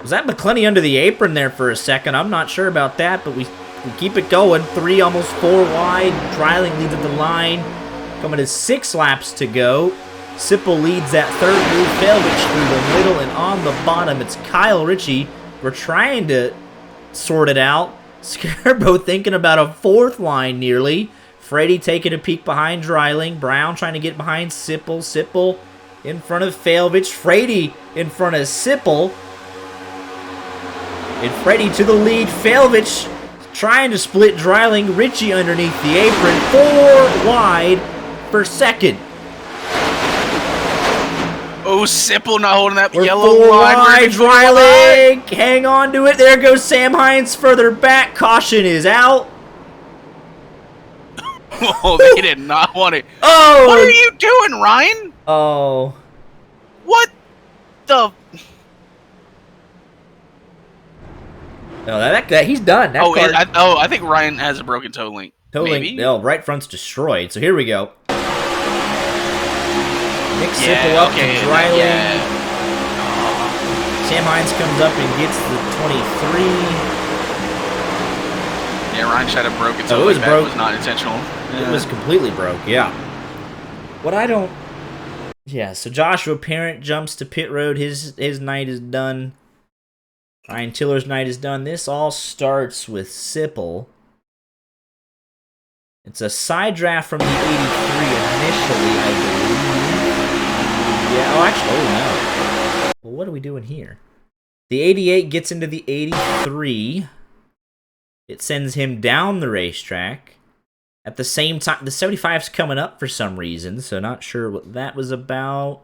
Was that McClenny under the apron there for a second? I'm not sure about that, but we keep it going. 3, almost 4 wide. Dreiling leads at the line. Coming to 6 laps to go. Sipple leads that third move. Failvich through the middle, and on the bottom, it's Kyle Ritchie. We're trying to sort it out. Scarbo thinking about a 4th line nearly. Freddie taking a peek behind Dreiling. Brown trying to get behind Sipple. Sipple in front of Failvich. Frady in front of Sipple. And Freddie to the lead. Failvich trying to split Dreiling. Ritchie underneath the apron. 4 wide for second. Oh, Sipple not holding that We're yellow 4 line. wide. Dreiling. Hang on to it. There goes Sam Hines further back. Caution is out. Oh, they did not want it. Oh! What are you doing, Ryan? Oh. What the... No, he's done. That card, I think Ryan has a broken toe link. toe link. No, right front's destroyed. So here we go. Nick Sipple up to Dryling. Yeah. Sam Hines comes up and gets the 23. Yeah, Ryan should have broken toe. It was link. broke. That was not intentional. It was completely broke. Yeah. What I don't. Yeah. So Joshua Parent jumps to pit road. His night is done. Ryan Tiller's night is done. This all starts with Sipple. It's a side draft from the 83 initially, I believe. Yeah, no. Well, what are we doing here? The 88 gets into the 83. It sends him down the racetrack. At the same time, the 75's coming up for some reason, so not sure what that was about.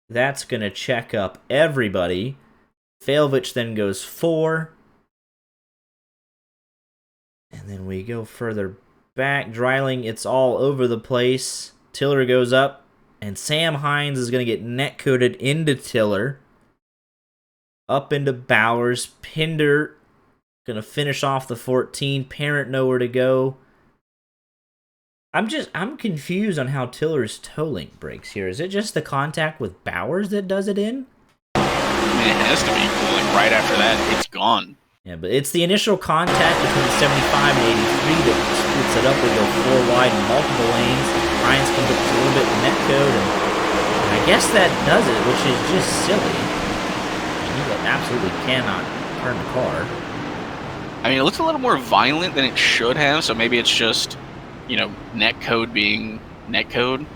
That's going to check up everybody. Failvich then goes 4. And then we go further back. Dryling, it's all over the place. Tiller goes up. And Sam Hines is going to get net-coded into Tiller. Up into Bowers. Pinder going to finish off the 14. Parent nowhere to go. I'm confused on how Tiller's toe link breaks here. Is it just the contact with Bowers that does it in? It has to be. Like right after that, it's gone. Yeah, but it's the initial contact between 75 and 83 that splits it up. We go 4 wide in multiple lanes. Ryan's comes up a little bit with net code, and I guess that does it, which is just silly. He absolutely cannot turn the car. I mean, it looks a little more violent than it should have, so maybe it's just, net code being net code,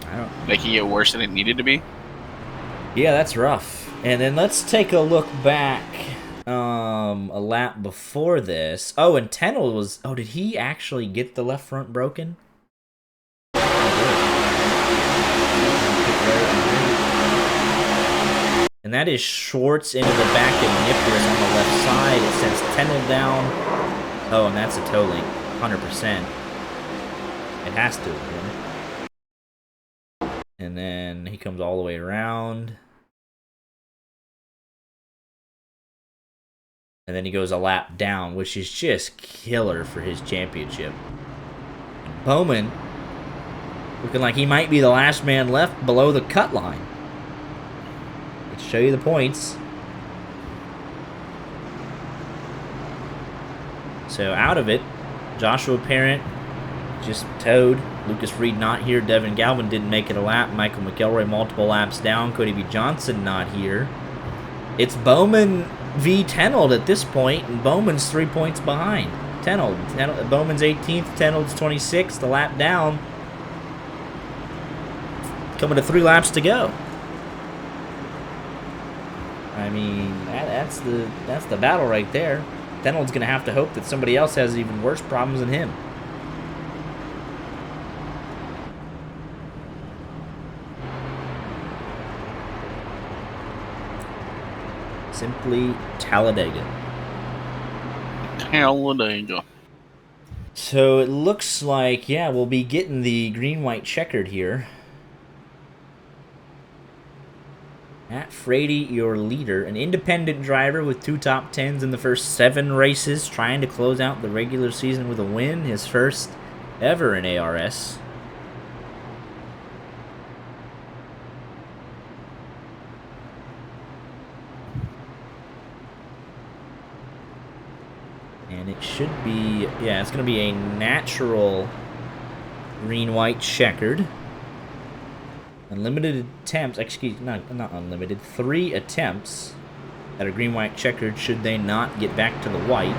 making it worse than it needed to be. Yeah, that's rough. And then let's take a look back a lap before this. Oh, and Tennell was... Oh, did he actually get the left front broken? And that is Schwartz into the back of Nippers on the left side. It sends Tennell down. Oh, and that's a toe link. 100%. It has to have been. And then he comes all the way around. And then he goes a lap down, which is just killer for his championship. And Bowman, looking like he might be the last man left below the cut line. Let's show you the points. So out of it, Joshua Parent just towed. Lucas Reed not here. Devin Galvin didn't make it a lap. Michael McElroy multiple laps down. Cody B. Johnson not here. It's Bowman v. Tennell at this point, and Bowman's 3 points behind. Tennell Bowman's 18th, Tennell's 26th, the lap down. Coming to 3 laps to go. I mean, that's the battle right there. Tennell's going to have to hope that somebody else has even worse problems than him. Simply Talladega. Talladega. So it looks like, yeah, we'll be getting the green-white checkered here. Matt Frady, your leader, an independent driver with 2 top 10s in the first 7 races, trying to close out the regular season with a win, his first ever in ARS. And it should be, yeah, it's going to be a natural green-white checkered. Unlimited attempts, excuse me, not unlimited, 3 attempts at a green-white checkered should they not get back to the white.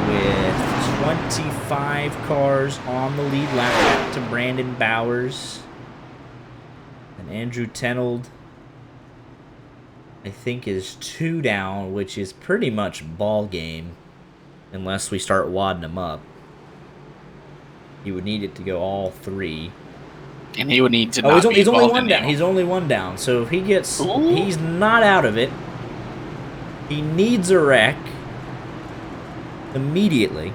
With 25 cars on the lead lap to Brandon Bowers. And Andrew Tennell, I think, is 2 down, which is pretty much ball game unless we start wadding him up. He would need it to go all 3. And he would need to he's only 1 down. He's only 1 down. So if he gets... Ooh. He's not out of it. He needs a wreck immediately.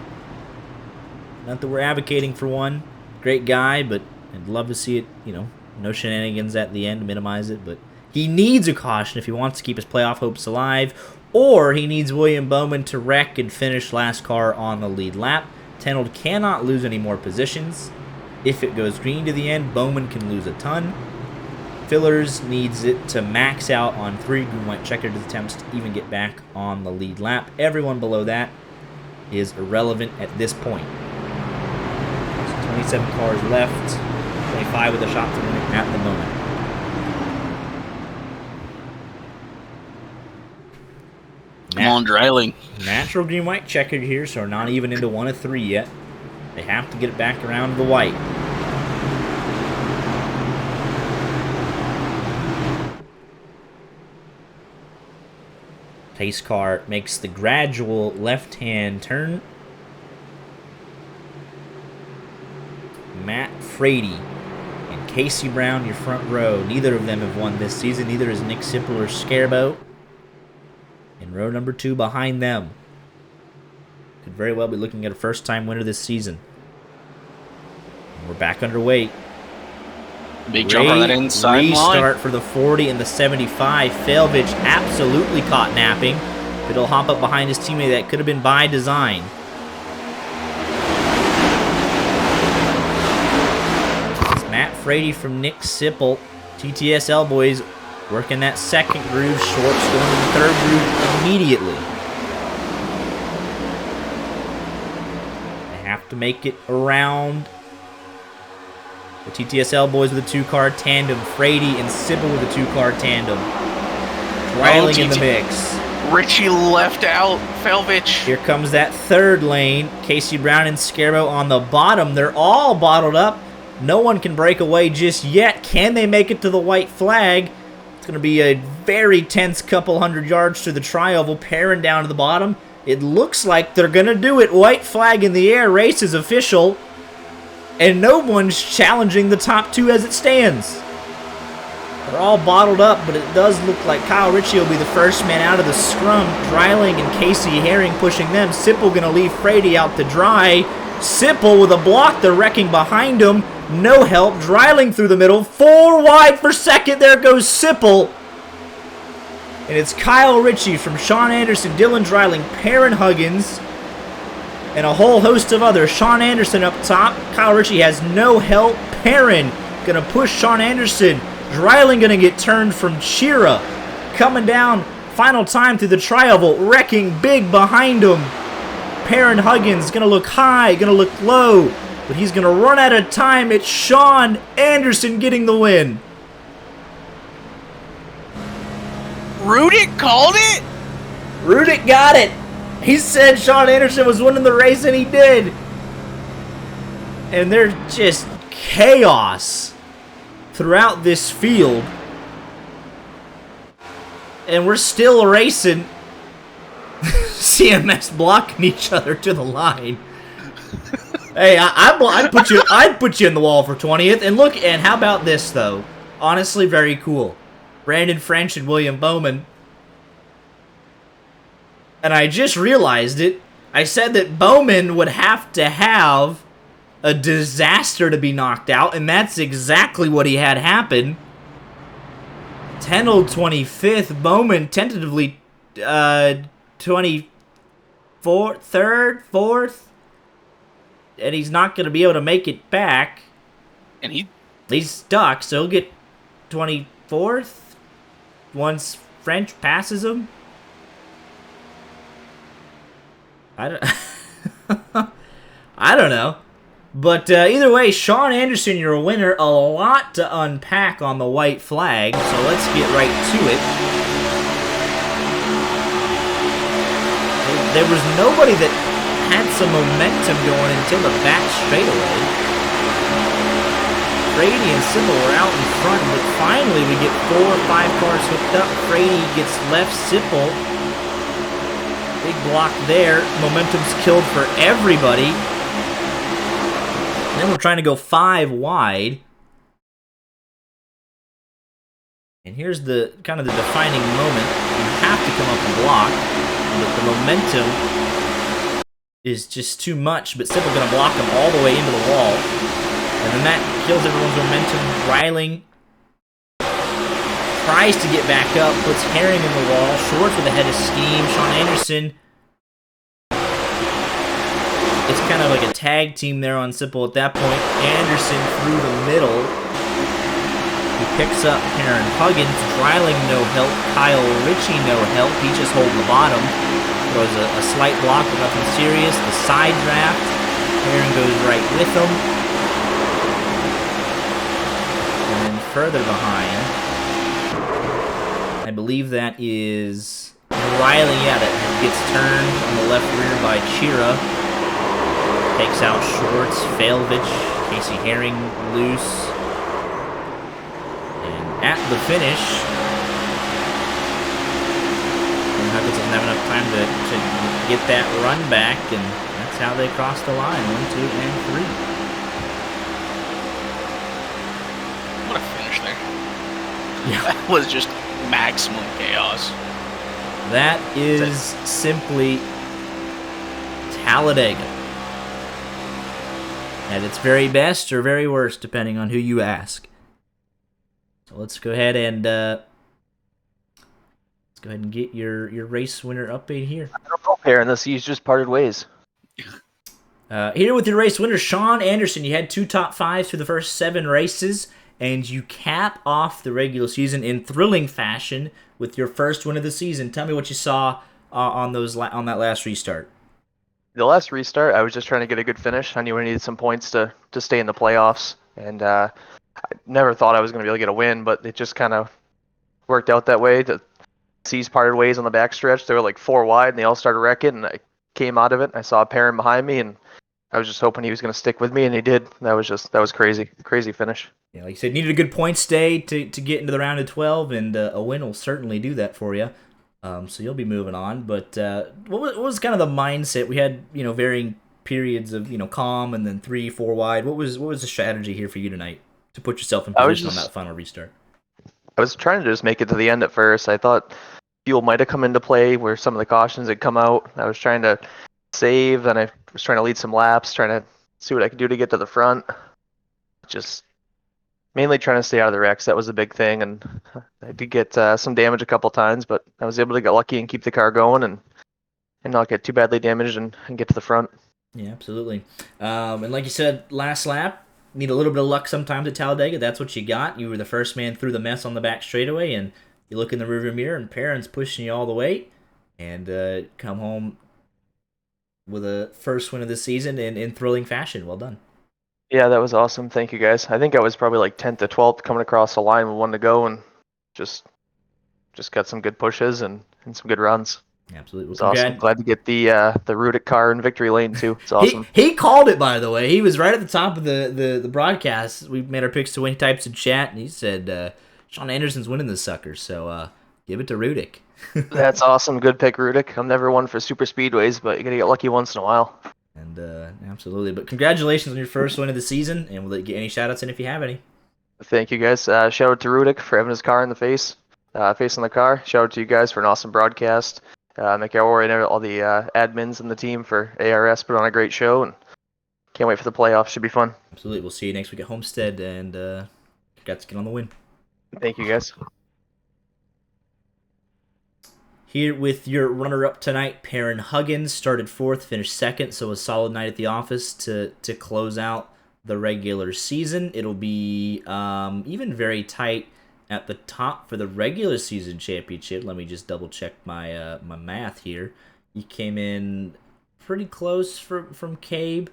Not that we're advocating for one. Great guy, but I'd love to see it, no shenanigans at the end to minimize it, but He needs a caution if he wants to keep his playoff hopes alive, or he needs William Bowman to wreck and finish last car on the lead lap. Tenold cannot lose any more positions. If it goes green to the end, Bowman can lose a ton. Fillers needs it to max out on 3 green-white checkered attempts to even get back on the lead lap. Everyone below that is irrelevant at this point. So 27 cars left, 25 with a shot to win it at the moment. Come on, Dreiling. Natural green-white checkered here, so we're not even into 1 of 3 yet. They have to get it back around to the white. Pace car makes the gradual left-hand turn. Matt Frady and Casey Brown, your front row. Neither of them have won this season. Neither has Nick Sipple or Scarbo. In row number 2 behind them. Could very well be looking at a first-time winner this season. And we're back underway. Big jump on that inside restart line. For the 40 and the 75. Felvich absolutely caught napping. But he'll hop up behind his teammate. That could have been by design. It's Matt Frady from Nick Sipple. TTSL boys working that second groove. Shorts going to the third groove immediately. They have to make it around the TTSL boys with a 2-car tandem. Frady and Sipple with a 2-car tandem. Dreiling in the mix. Richie left out. Felvich. Here comes that third lane. Casey Brown and Scarbo on the bottom. They're all bottled up. No one can break away just yet. Can they make it to the white flag? It's going to be a very tense couple hundred yards through the tri-oval. Perrin down to the bottom. It looks like they're going to do it. White flag in the air. Race is official. And no one's challenging the top 2 as it stands. They're all bottled up, but it does look like Kyle Ritchie will be the first man out of the scrum. Dreiling and Casey Herring pushing them. Sipple going to leave Frady out to dry. Sipple with a block. They're wrecking behind him. No help. Dreiling through the middle. 4 wide for second. There goes Sipple. And it's Kyle Ritchie from Sean Anderson, Dylan Dreiling, Perrin Huggins, and a whole host of others. Sean Anderson up top. Kyle Ritchie has no help. Perrin going to push Sean Anderson. Dreiling going to get turned from Chira. Coming down, final time through the tri-oval. Wrecking big behind him. Perrin Huggins going to look high, going to look low. But he's going to run out of time. It's Sean Anderson getting the win. Rudick called it? Rudick got it. He said Sean Anderson was winning the race, and he did. And there's just chaos throughout this field. And we're still racing. CMS blocking each other to the line. Hey, I'd put you in the wall for 20th. And look, and how about this, though? Honestly, very cool. Brandon French and William Bowman. And I just realized it. I said that Bowman would have to have a disaster to be knocked out, and that's exactly what he had happen. Tenold 25th, Bowman tentatively 24th, 3rd, 4th, and he's not going to be able to make it back. And he's stuck, so he'll get 24th once French passes him. I don't know. But either way, Sean Anderson, you're a winner. A lot to unpack on the white flag, so let's get right to it. There was nobody that had some momentum going until the back straightaway. Frady and Sipple were out in front, but finally we get 4 or 5 cars hooked up. Frady gets left Sipple. Big block there. Momentum's killed for everybody. And then we're trying to go 5 wide. And here's the kind of the defining moment. You have to come up and block. But the momentum is just too much. But Sipple going to block him all the way into the wall. And then that kills everyone's momentum. Dreiling tries to get back up, puts Herring in the wall. Schwartz with a head of steam. Sean Anderson. It's kind of like a tag team there on Simple at that point. Anderson through the middle. He picks up Aaron Huggins. Dreiling no help. Kyle Ritchie no help. He's just holding the bottom. Throws a slight block, but nothing serious. The side draft. Aaron goes right with him. And then further behind, I believe that is Riley. Yeah, that gets turned on the left rear by Chira. Takes out Schwartz, Failvich, Casey Herring loose. And at the finish, Huggins doesn't have enough time to get that run back, and that's how they cross the line. 1, 2, and 3. What a finish there. Yeah. That was just maximum chaos. That is simply Talladega. At its very best or very worst, depending on who you ask. So let's go ahead and get your race winner update here. I don't know, Perrin. The seas just parted ways. Here with your race winner, Sean Anderson. You had 2 top 5s through the first 7 races, and you cap off the regular season in thrilling fashion with your first win of the season. Tell me what you saw on that last restart. The last restart, I was just trying to get a good finish. I knew I needed some points to stay in the playoffs, and I never thought I was going to be able to get a win, but it just kind of worked out that way. The seas parted ways on the backstretch. They were like 4 wide, and they all started wrecking, and I came out of it. I saw a Perrin behind me, and I was just hoping he was going to stick with me, and he did. That was crazy finish. Yeah, like you said, needed a good point stay to get into the round of 12, and a win will certainly do that for you. So you'll be moving on. But what was kind of the mindset? We had varying periods of calm and then 3, 4 wide. What was the strategy here for you tonight to put yourself in position on that final restart? I was trying to just make it to the end at first. I thought fuel might have come into play where some of the cautions had come out. I was trying to save, and I was trying to lead some laps, trying to see what I could do to get to the front. Just mainly trying to stay out of the wrecks. That was a big thing, and I did get some damage a couple times, but I was able to get lucky and keep the car going and not get too badly damaged and get to the front. Yeah, absolutely. And like you said, last lap, need a little bit of luck sometimes at Talladega. That's what you got. You were the first man through the mess on the back straightaway, and you look in the rearview mirror, and Perrin's pushing you all the way, and come home with a first win of the season in thrilling fashion. Well done. Yeah, that was awesome. Thank you, guys. I think I was probably like 10th to 12th coming across the line with 1 to go, and just got some good pushes and some good runs. Absolutely. It's awesome. Glad to get the Rudick car in victory lane too. It's awesome. He called it, by the way. He was right at the top of the broadcast. We made our picks to win. He types in chat, and he said Sean Anderson's winning this sucker, so give it to Rudick. That's awesome. Good pick, Rudick. I'm never one for super speedways, but you gotta get lucky once in a while. And absolutely. But congratulations on your first win of the season, and we'll let you get any shout-outs in if you have any. Thank you, guys. Shout out to Rudick for having his car in the face on the car. Shout out to you guys for an awesome broadcast. McElroy and all the admins and the team for ARS put on a great show, and can't wait for the playoffs. Should be fun. Absolutely. We'll see you next week at Homestead, and got to get on the win. Thank you, guys. Here with your runner-up tonight, Perrin Huggins started 4th, finished 2nd, so a solid night at the office to close out the regular season. It'll be even very tight at the top for the regular season championship. Let me just double-check my my math here. He came in pretty close from Cabe,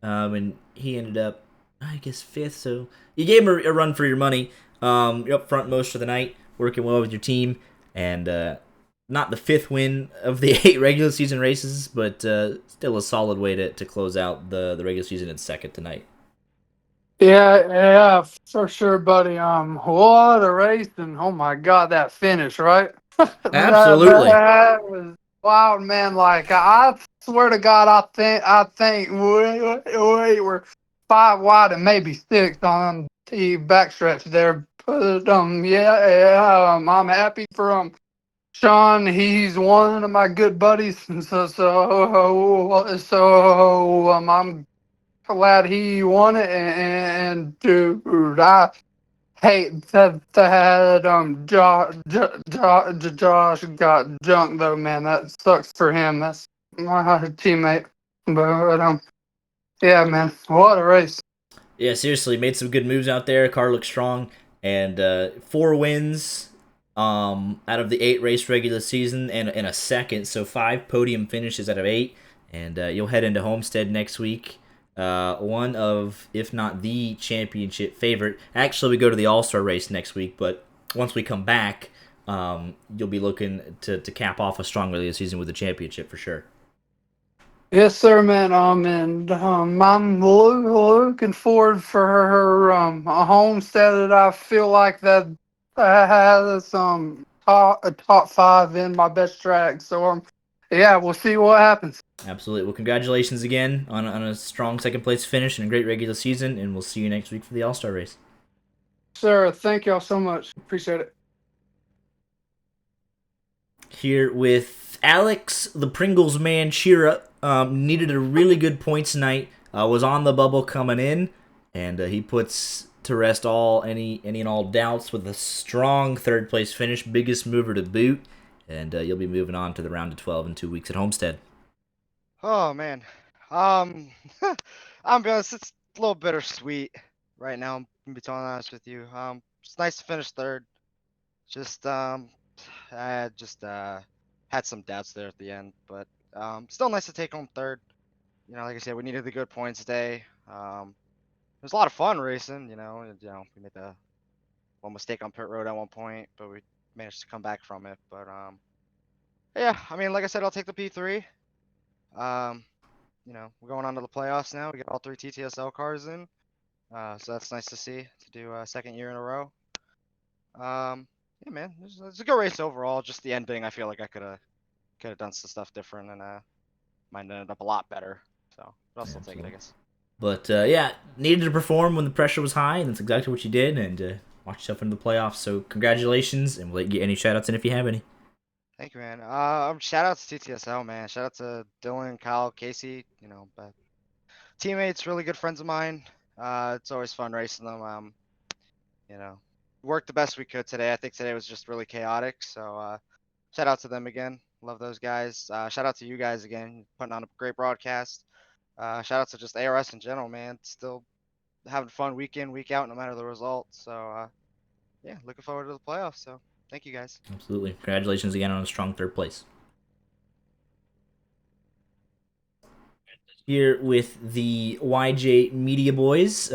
and he ended up, I guess, 5th, so you gave him a run for your money. You're up front most of the night, working well with your team, and not the 5th win of the 8 regular season races, but still a solid way to close out the regular season in 2nd tonight. Yeah, for sure, buddy. What a race, and oh my God, that finish, right? Absolutely. That was wild, man. Like, I swear to God, I think we were 5 wide and maybe 6 on the backstretch there. But I'm happy for Sean. He's one of my good buddies, and so I'm glad he won it. And dude, I hate that Josh got junked though, man. That sucks for him. That's my teammate. But yeah, man, what a race. Yeah, seriously, made some good moves out there. Car looks strong, and 4 wins out of the 8 race regular season, and a second, so 5 podium finishes out of 8. And you'll head into Homestead next week. One of, if not the championship favorite. Actually, we go to the All-Star race next week, but once we come back, you'll be looking to cap off a strong regular season with the championship for sure. Yes, sir, man. And I'm looking forward for her a homestead that I feel like that has top 5 in my best track. So yeah, we'll see what happens. Absolutely. Well, congratulations again on a strong second place finish and a great regular season, and we'll see you next week for the All-Star race. Sir, thank y'all so much. Appreciate it. Here with Alex, the Pringles man, Shira, needed a really good points night. Was on the bubble coming in, and he puts to rest any and all doubts with a strong third place finish, biggest mover to boot, and you'll be moving on to the round of 12 in 2 weeks at Homestead. Oh man, I'm be honest, it's a little bittersweet right now. I'm gonna be totally honest with you. It's nice to finish third. Just I just had some doubts there at the end, but still nice to take home third. You know, like I said, we needed the good points today. It was a lot of fun racing. We made the one mistake on pit road at one point, but we managed to come back from it. But yeah, I mean, like I said, I'll take the P3. We're going on to the playoffs now. We got all 3 TTSL cars in, so that's nice to see to do a second year in a row. Yeah, man, it's a good race overall. Just the ending, I feel like I could have done some stuff different, and mine ended up a lot better. So, but I'll still take it, I guess. But yeah, needed to perform when the pressure was high, and that's exactly what you did. And watch yourself into the playoffs. So congratulations, and we'll let you get any shout-outs in if you have any. Thank you, man. Shout out to TTSL, man. Shout out to Dylan, Kyle, Casey. But teammates, really good friends of mine. It's always fun racing them. Worked the best we could today. I think today was just really chaotic. So shout out to them again. Love those guys. Shout out to you guys again, putting on a great broadcast. Shout out to just ARS in general, man. Still having fun week in, week out, no matter the result. So yeah, looking forward to the playoffs. So thank you guys. Absolutely. Congratulations again on a strong third place. Here with the YJ Media Boys.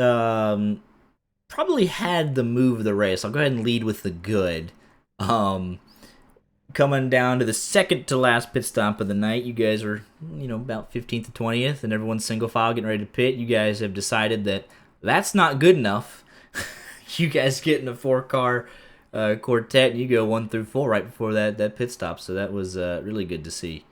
Probably had the move of the race. I'll go ahead and lead with the good. Coming down to the second to last pit stop of the night, you guys were, about 15th to 20th, and everyone's single file getting ready to pit. You guys have decided that that's not good enough. You guys get in a 4-car quartet, and you go 1 through 4 right before that pit stop. So that was really good to see.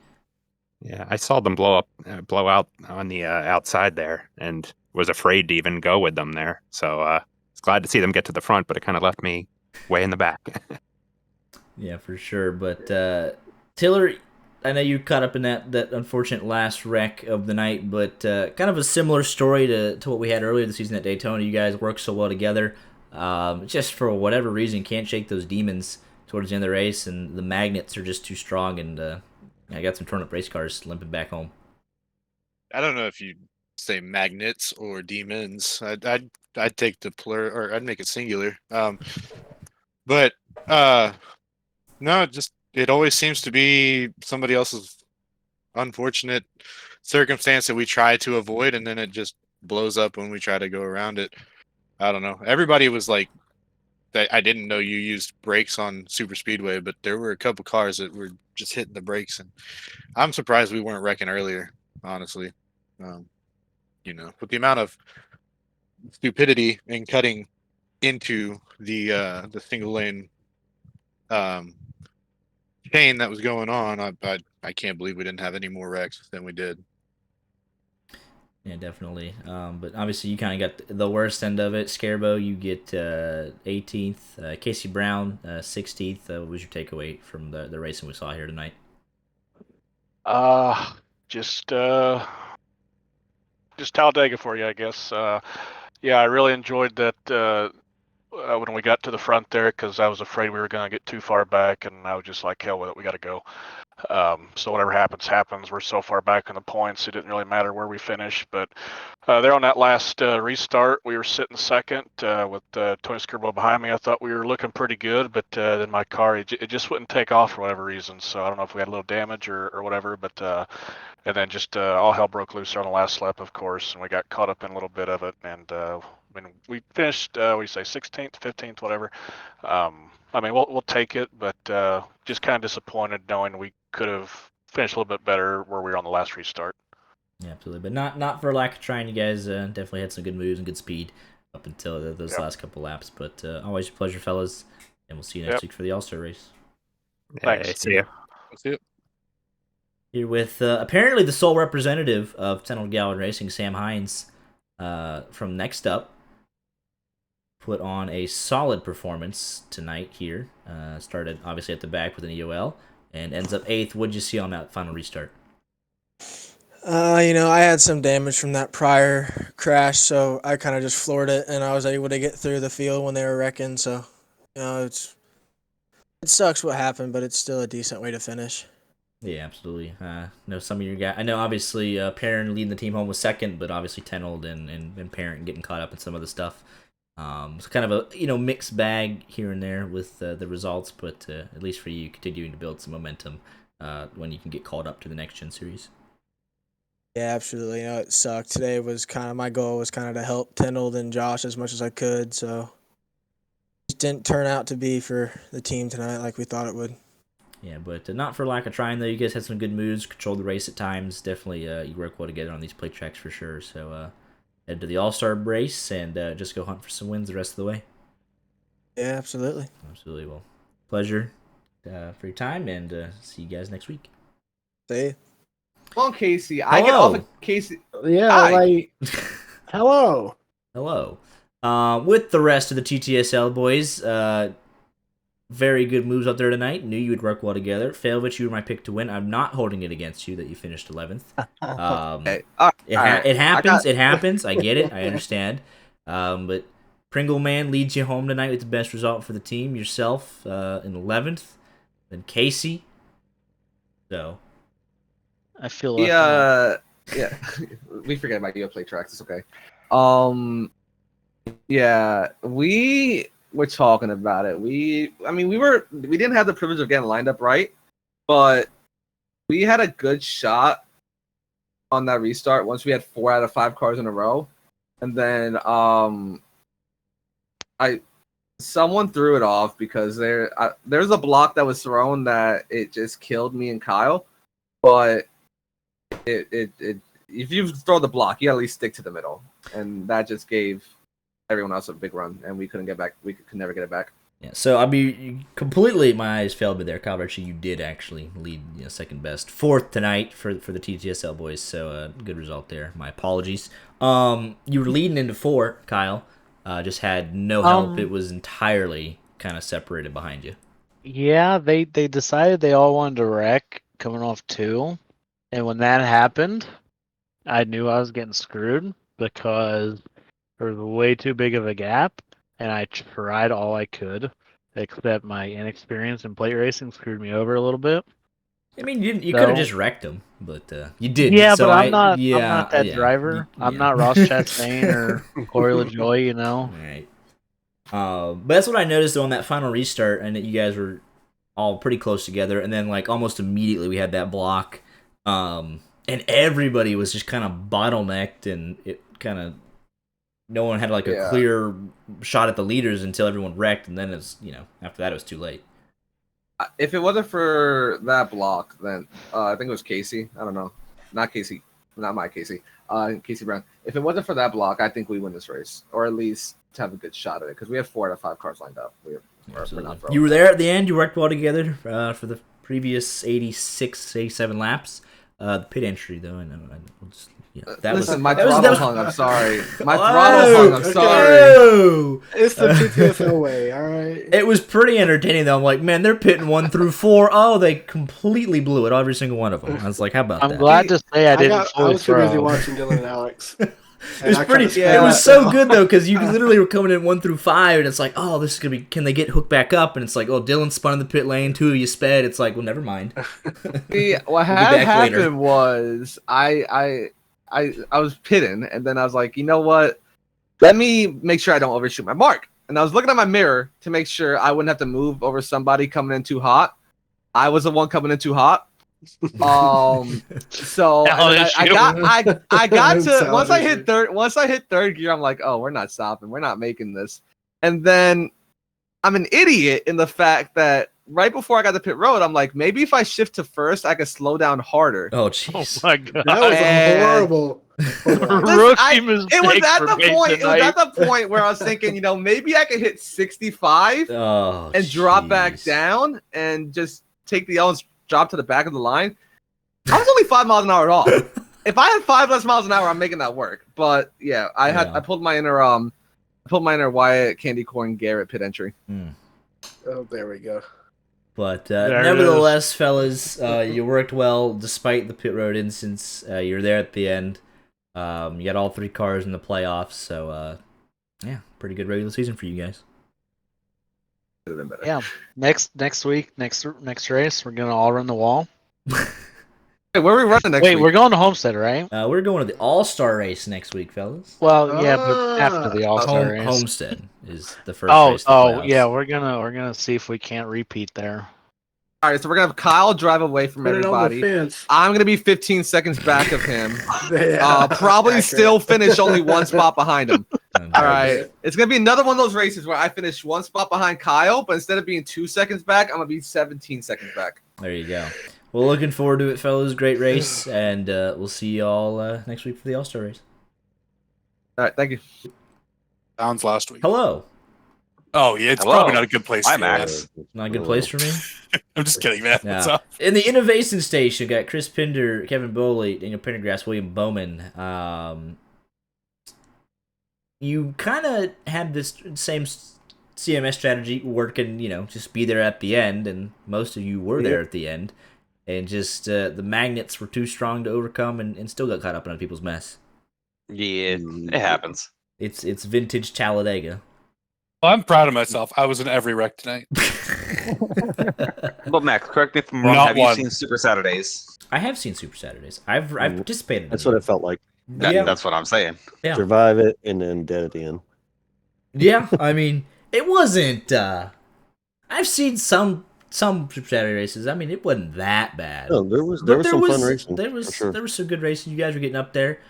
Yeah, I saw them blow out on the outside there, and was afraid to even go with them there. So it's glad to see them get to the front, but it kind of left me way in the back. Yeah, for sure. But Tiller, I know you caught up in that unfortunate last wreck of the night, but kind of a similar story to what we had earlier this season at Daytona. You guys worked so well together. Just for whatever reason, can't shake those demons towards the end of the race, and the magnets are just too strong, and I got some torn-up race cars limping back home. I don't know if you say magnets or demons. I'd take the plural, or I'd make it singular. But no, it always seems to be somebody else's unfortunate circumstance that we try to avoid, and then it just blows up when we try to go around it. I don't know. Everybody was like, I didn't know you used brakes on super speedway, but there were a couple cars that were just hitting the brakes, and I'm surprised we weren't wrecking earlier, honestly. With the amount of stupidity in cutting into the single lane chain that was going on, I can't believe we didn't have any more wrecks than we did. Yeah, definitely. But obviously, you kind of got the worst end of it. Scarbo, you get 18th. Casey Brown, 16th. What was your takeaway from the racing we saw here tonight? Just Talladega for you, I guess. Yeah, I really enjoyed that when we got to the front there because I was afraid we were going to get too far back, and I was just like, hell with it, we got to go. So whatever happens, happens. We're so far back in the points, it didn't really matter where we finished. But there on that last restart, we were sitting second with Tony Skirbo behind me. I thought we were looking pretty good, but then my car, it just wouldn't take off for whatever reason. So I don't know if we had a little damage or whatever, but and then just all hell broke loose on the last lap, of course, and we got caught up in a little bit of it. And when we finished, what do you say, 16th, 15th, whatever. I mean, we'll take it, but just kind of disappointed knowing we could have finished a little bit better where we were on the last restart. Yeah, absolutely, but not for lack of trying. You guys definitely had some good moves and good speed up until those last couple laps. But always a pleasure, fellas, and we'll see you next week for the All-Star race. Thanks. See you. See you. Here with apparently the sole representative of Ten Old Gallon Racing, Sam Hines, from Next Up. Put on a solid performance tonight here. Started obviously at the back with an EOL and ends up 8th. What did you see on that final restart? I had some damage from that prior crash, so I kind of just floored it, and I was able to get through the field when they were wrecking. So, it sucks what happened, but it's still a decent way to finish. Yeah, absolutely. Know some of your guys. I know obviously Perrin leading the team home was second, but obviously Tenold and Parent getting caught up in some of the stuff. So kind of a mixed bag here and there with the results, but at least for you, continuing to build some momentum when you can get called up to the next gen series. Yeah, absolutely. It sucked. Today was kind of my goal was kind of to help Tenold and Josh as much as I could, so it didn't turn out to be for the team tonight like we thought it would. Yeah, but not for lack of trying, though. You guys had some good moves, controlled the race at times. Definitely, you work well together on these plate tracks for sure. So, head to the All-Star race and just go hunt for some wins the rest of the way. Yeah, absolutely. Absolutely. Well, pleasure for your time, and see you guys next week. See you. Come on, Casey. I get off of Casey. Yeah, Hi. Hello. Hello. With the rest of the TTSL boys, very good moves out there tonight. Knew you would work well together. Failovich, you were my pick to win. I'm not holding it against you that you finished 11th. It happens. It happens. I get it. I understand. But Pringle Man leads you home tonight with the best result for the team. Yourself in 11th. Then Casey. So. I feel yeah. We forget about you play tracks. It's okay. Yeah, we were talking about it. We didn't have the privilege of getting lined up right, but we had a good shot on that restart once we had 4 out of 5 cars in a row, and then someone threw it off because there's a block that was thrown that it just killed me and Kyle, but it if you throw the block, you gotta at least stick to the middle, and that just gave everyone else a big run, and we couldn't get back. We could never get it back. Yeah, so I'll be completely. My eyes failed me there, Kyle. Actually, you did actually lead second best, 4th tonight for the TTSL boys. So good result there. My apologies. You were leading into 4, Kyle. Just had no help. It was entirely kind of separated behind you. Yeah, they decided they all wanted to wreck coming off 2, and when that happened, I knew I was getting screwed because there was way too big of a gap, and I tried all I could, except my inexperience in plate racing screwed me over a little bit. I mean, you could have just wrecked them, but you didn't. Yeah, so but I'm not that yeah, driver. I'm not Ross Chastain or Corey LaJoie, All right. But that's what I noticed on that final restart, and that you guys were all pretty close together, and then like almost immediately we had that block, and everybody was just kind of bottlenecked, and it kind of no one had like a clear shot at the leaders until everyone wrecked, and then it's after that it was too late. If it wasn't for that block, then I think it was Casey. I don't know, not Casey, not my Casey. Casey Brown. If it wasn't for that block, I think we win this race, or at least have a good shot at it, because we have 4 out of 5 cars lined up. You were there at the end. You worked well together for the previous 86, 87 laps. The pit entry, though, I know. My throttle hung. I'm sorry. My throttle hung. I'm sorry. It's the TTSL way, all right. It was pretty entertaining, though. I'm like, man, they're pitting 1 through 4. Oh, they completely blew it, every single one of them. I was like, how about that? I'm glad to say I didn't. I was too busy watching Dylan and Alex. It was pretty. It was so good though, because you literally were coming in 1 through 5, and it's like, oh, this is gonna be. Can they get hooked back up? And it's like, oh, Dylan spun in the pit lane. 2 of you sped. It's like, well, never mind. See, what had happened was I was pitting, and then I was like, you know what? Let me make sure I don't overshoot my mark. And I was looking at my mirror to make sure I wouldn't have to move over somebody coming in too hot. I was the one coming in too hot. So I got to once I hit third gear, I'm like, oh, we're not stopping, we're not making this. And then I'm an idiot in the fact that right before I got to pit road, I'm like, maybe if I shift to first, I could slow down harder. Oh jeez, Oh my god, That was horrible. It was at the point where I was thinking, maybe I could hit 65 and drop back down and just take the L's, drop to the back of the line. I was only 5 miles an hour off. If I had 5 less miles an hour, I'm making that work. But yeah, I pulled my inner Wyatt, Candy Corn, Garrett pit entry. Oh, there we go. But nevertheless, fellas, you worked well despite the pit road instance. You were there at the end. You got all 3 cars in the playoffs, so yeah, pretty good regular season for you guys. Yeah, next week, next race, we're gonna all run the wall. Hey, where are we running next week? Wait, we're going to Homestead, right? We're going to the All-Star race next week, fellas. Well, yeah, but after the All-Star race, Homestead is the first race. Yeah, we're gonna see if we can't repeat there. All right, so we're gonna have Kyle drive away from everybody. I'm gonna be 15 seconds back of him. Probably still finish only 1 spot behind him. All right, it's gonna be another one of those races where I finish 1 spot behind Kyle, but instead of being 2 seconds back, I'm gonna be 17 seconds back. There you go. Well, looking forward to it, fellas. Great race, and we'll see you all next week for the All-Star race. All right, thank you. Sounds last week. Hello. Oh, yeah, it's probably not a good place for you, man. Not a good place for me? I'm just kidding, man. What's up? In the Innovation Station, got Chris Pinder, Kevin Boley, Daniel Pendergrass, William Bowman. You kind of had this same CMS strategy working, just be there at the end, and most of you were there at the end. And just the magnets were too strong to overcome and still got caught up in other people's mess. Yeah, it happens. It's vintage Talladega. Well, I'm proud of myself. I was in every wreck tonight. But Max, correct me if I'm wrong. Have you seen Super Saturdays? I have seen Super Saturdays. I've participated. That's what it felt like. That's what I'm saying. Yeah. Survive it and then dead at the end. Yeah, I mean, it wasn't. I've seen some Super Saturday races. I mean, it wasn't that bad. No, there was some fun racing. There was sure. there was some good racing. You guys were getting up there.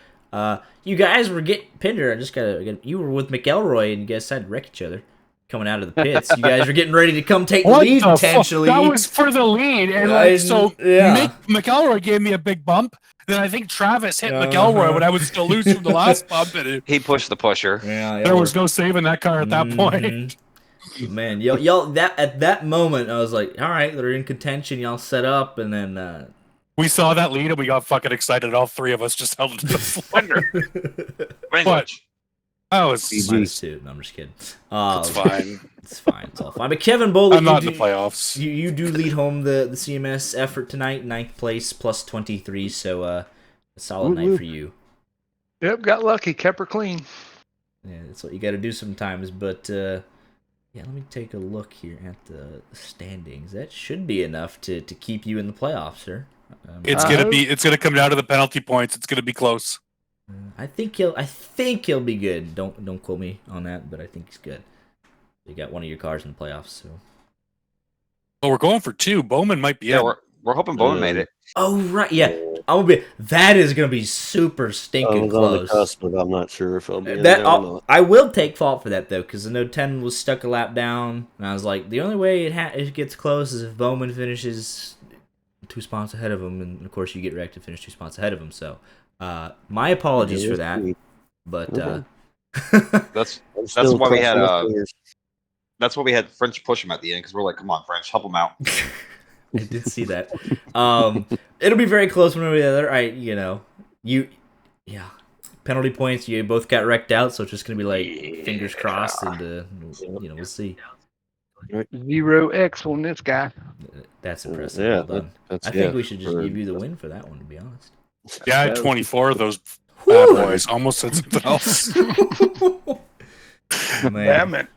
You guys were getting Pinder. I just gotta. You were with McElroy, and you guys had to wreck each other coming out of the pits. You guys were getting ready to come take the lead potentially. That was for the lead, and McElroy gave me a big bump. Then I think Travis hit McElroy when I was still loose from the last bump. And he pushed the pusher. Yeah, there was no saving that car at that point. Man, y'all, at that moment, I was like, all right, they're in contention. Y'all set up, and then we saw that lead, and we got fucking excited. All 3 of us just held it to the floor. Language. I was minus 2. No, I'm just kidding. It's fine. It's fine. It's all fine. But Kevin Boley, I'm not in the playoffs. You do lead home the CMS effort tonight, 9th place, plus 23. So a solid night for you. Yep, got lucky, kept her clean. Yeah, that's what you got to do sometimes. But yeah, let me take a look here at the standings. That should be enough to keep you in the playoffs, sir. It's gonna come down to the penalty points. It's gonna be close. I think he'll be good. Don't quote me on that, but I think he's good. You got one of your cars in the playoffs, so. Well, we're going for 2. Bowman might be. Yeah, we're hoping Bowman made it. Oh right, yeah. That is gonna be super stinking close. On the cusp, but I'm not sure if I'll be in that. there or not. I will take fault for that though, because I know 10 was stuck a lap down, and I was like, the only way it gets close is if Bowman finishes 2 spots ahead of him, and of course you get wrecked to finish 2 spots ahead of him. So, my apologies for that. But that's why we had that's why we had French push him at the end, because we're like, come on, French, help him out. I did see that. It'll be very close one way or the other. Penalty points. You both got wrecked out, so it's just gonna be like fingers crossed, and we'll see. 0x on this guy. That's impressive. Yeah, well done. I think we should just give you the win for that one, to be honest. Yeah, I had 24 of those boys. Almost said something else. Man, Damn it.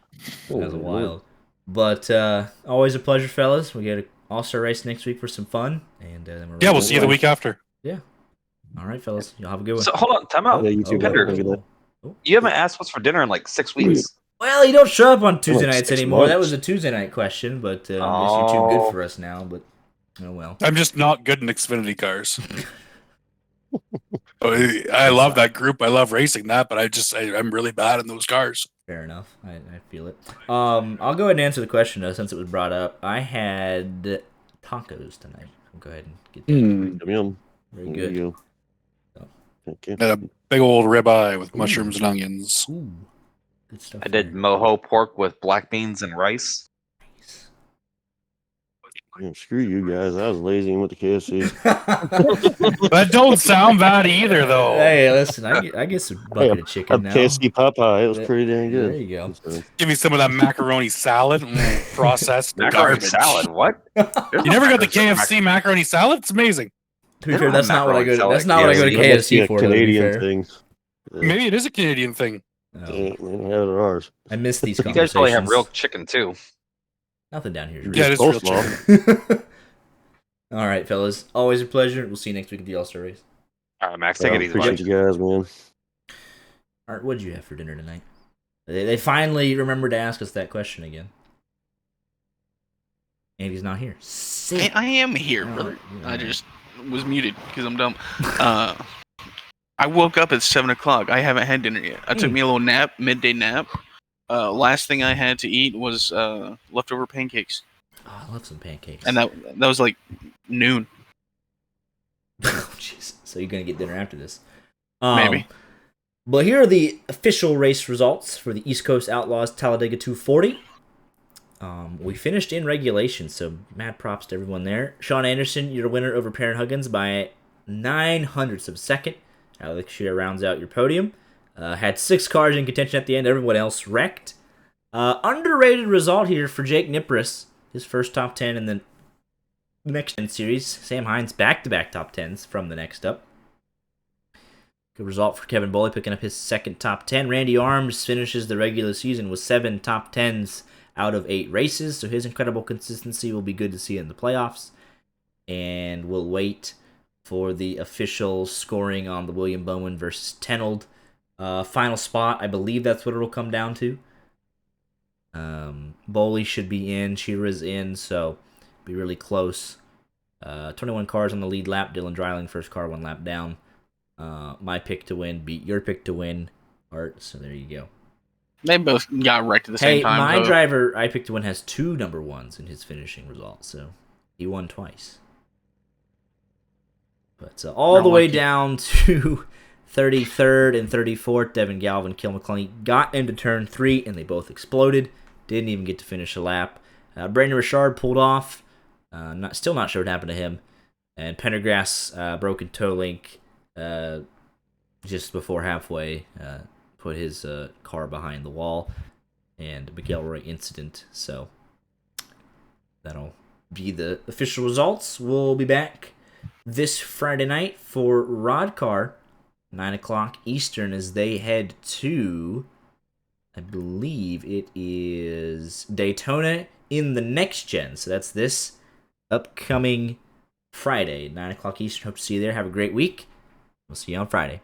that was wild. But always a pleasure, fellas. We get an all-star race next week for some fun. And then we're Yeah, we'll see you the week after. Yeah. All right, fellas. Y'all have a good one. So hold on, time out. Yeah, you too, Pender, bud. you haven't asked what's for dinner in like 6 weeks. Well, you don't show up on Tuesday Like nights 6 anymore. That months. was a Tuesday night question, but I guess you're too good for us now. But oh well. I'm just not good in Xfinity cars. I love that group. I love racing that, but I'm really bad in those cars. Fair enough. I feel it. I'll go ahead and answer the question though, since it was brought up. I had tacos tonight. I'll go ahead and get that. Yum. Very There good. you go. Thank you. And a big old ribeye with mushrooms and onions. Ooh, good stuff. I did mojo pork with black beans and rice. Yeah, screw you guys. I was lazy and went to KFC. That don't sound bad either, though. Hey, listen, I get some bucket of chicken now. KFC Popeye. It was pretty dang good. There you go. Give me some of that macaroni salad, processed Macaroni garbage. salad? What? You never got the KFC macaroni salad? It's amazing. To be fair, that's not what I go. That's not what I go to Yeah, that's KFC a for. To be Canadian fair. thing. Yeah. Maybe it is a Canadian thing. Oh, Yeah, we don't have it at ours. I miss these You conversations. guys probably have real chicken too. Nothing down here. Yeah, it is real chicken. All right, fellas. Always a pleasure. We'll see you next week at the All-Star race. All right, Max, take it easy. Appreciate you guys, man. All right, what'd you have for dinner tonight? They finally remembered to ask us that question again. Andy's not here. I am here, brother. I just was muted because I'm dumb. I woke up at 7 o'clock. I haven't had dinner yet. I took me a little nap, midday nap. Last thing I had to eat was leftover pancakes. Oh, I love some pancakes. And that was like noon. Oh, jeez. So you're going to get dinner after this. Maybe. But here are the official race results for the East Coast Outlaws Talladega 240. We finished in regulation, so mad props to everyone there. Sean Anderson, your winner over Perrin Huggins by 900ths of a second. Alex Shear rounds out your podium. Had 6 cars in contention at the end. Everyone else wrecked. Underrated result here for Jake Nipris. His first top 10 in the next 10 series. Sam Hines back-to-back top 10s from the next up. Good result for Kevin Boley picking up his second top 10. Randy Arms finishes the regular season with 7 top 10s out of 8 races. So his incredible consistency will be good to see in the playoffs. And we'll wait for the official scoring on the William Bowman versus Tenold final spot. I believe that's what it'll come down to. Boley should be in. Shearer's in, so be really close. 21 cars on the lead lap. Dylan Dreiling, first car, 1 lap down. My pick to win beat your pick to win, Art. So there you go. They both got wrecked at the same time. My driver I picked to win has 2 number 1s in his finishing results, so he won twice. But all the way down to 33rd and 34th, Devin Galvin, Kill McClellan got into turn 3, and they both exploded. Didn't even get to finish a lap. Brandon Richard pulled off. Still not sure what happened to him. And Pendergrass, broken toe link just before halfway, put his car behind the wall. And McElroy incident. So that'll be the official results. We'll be back this Friday night for Rod Car, 9 o'clock Eastern, as they head to, I believe it is Daytona in the next gen. So that's this upcoming Friday, 9 o'clock Eastern. Hope to see you there. Have a great week. We'll see you on Friday.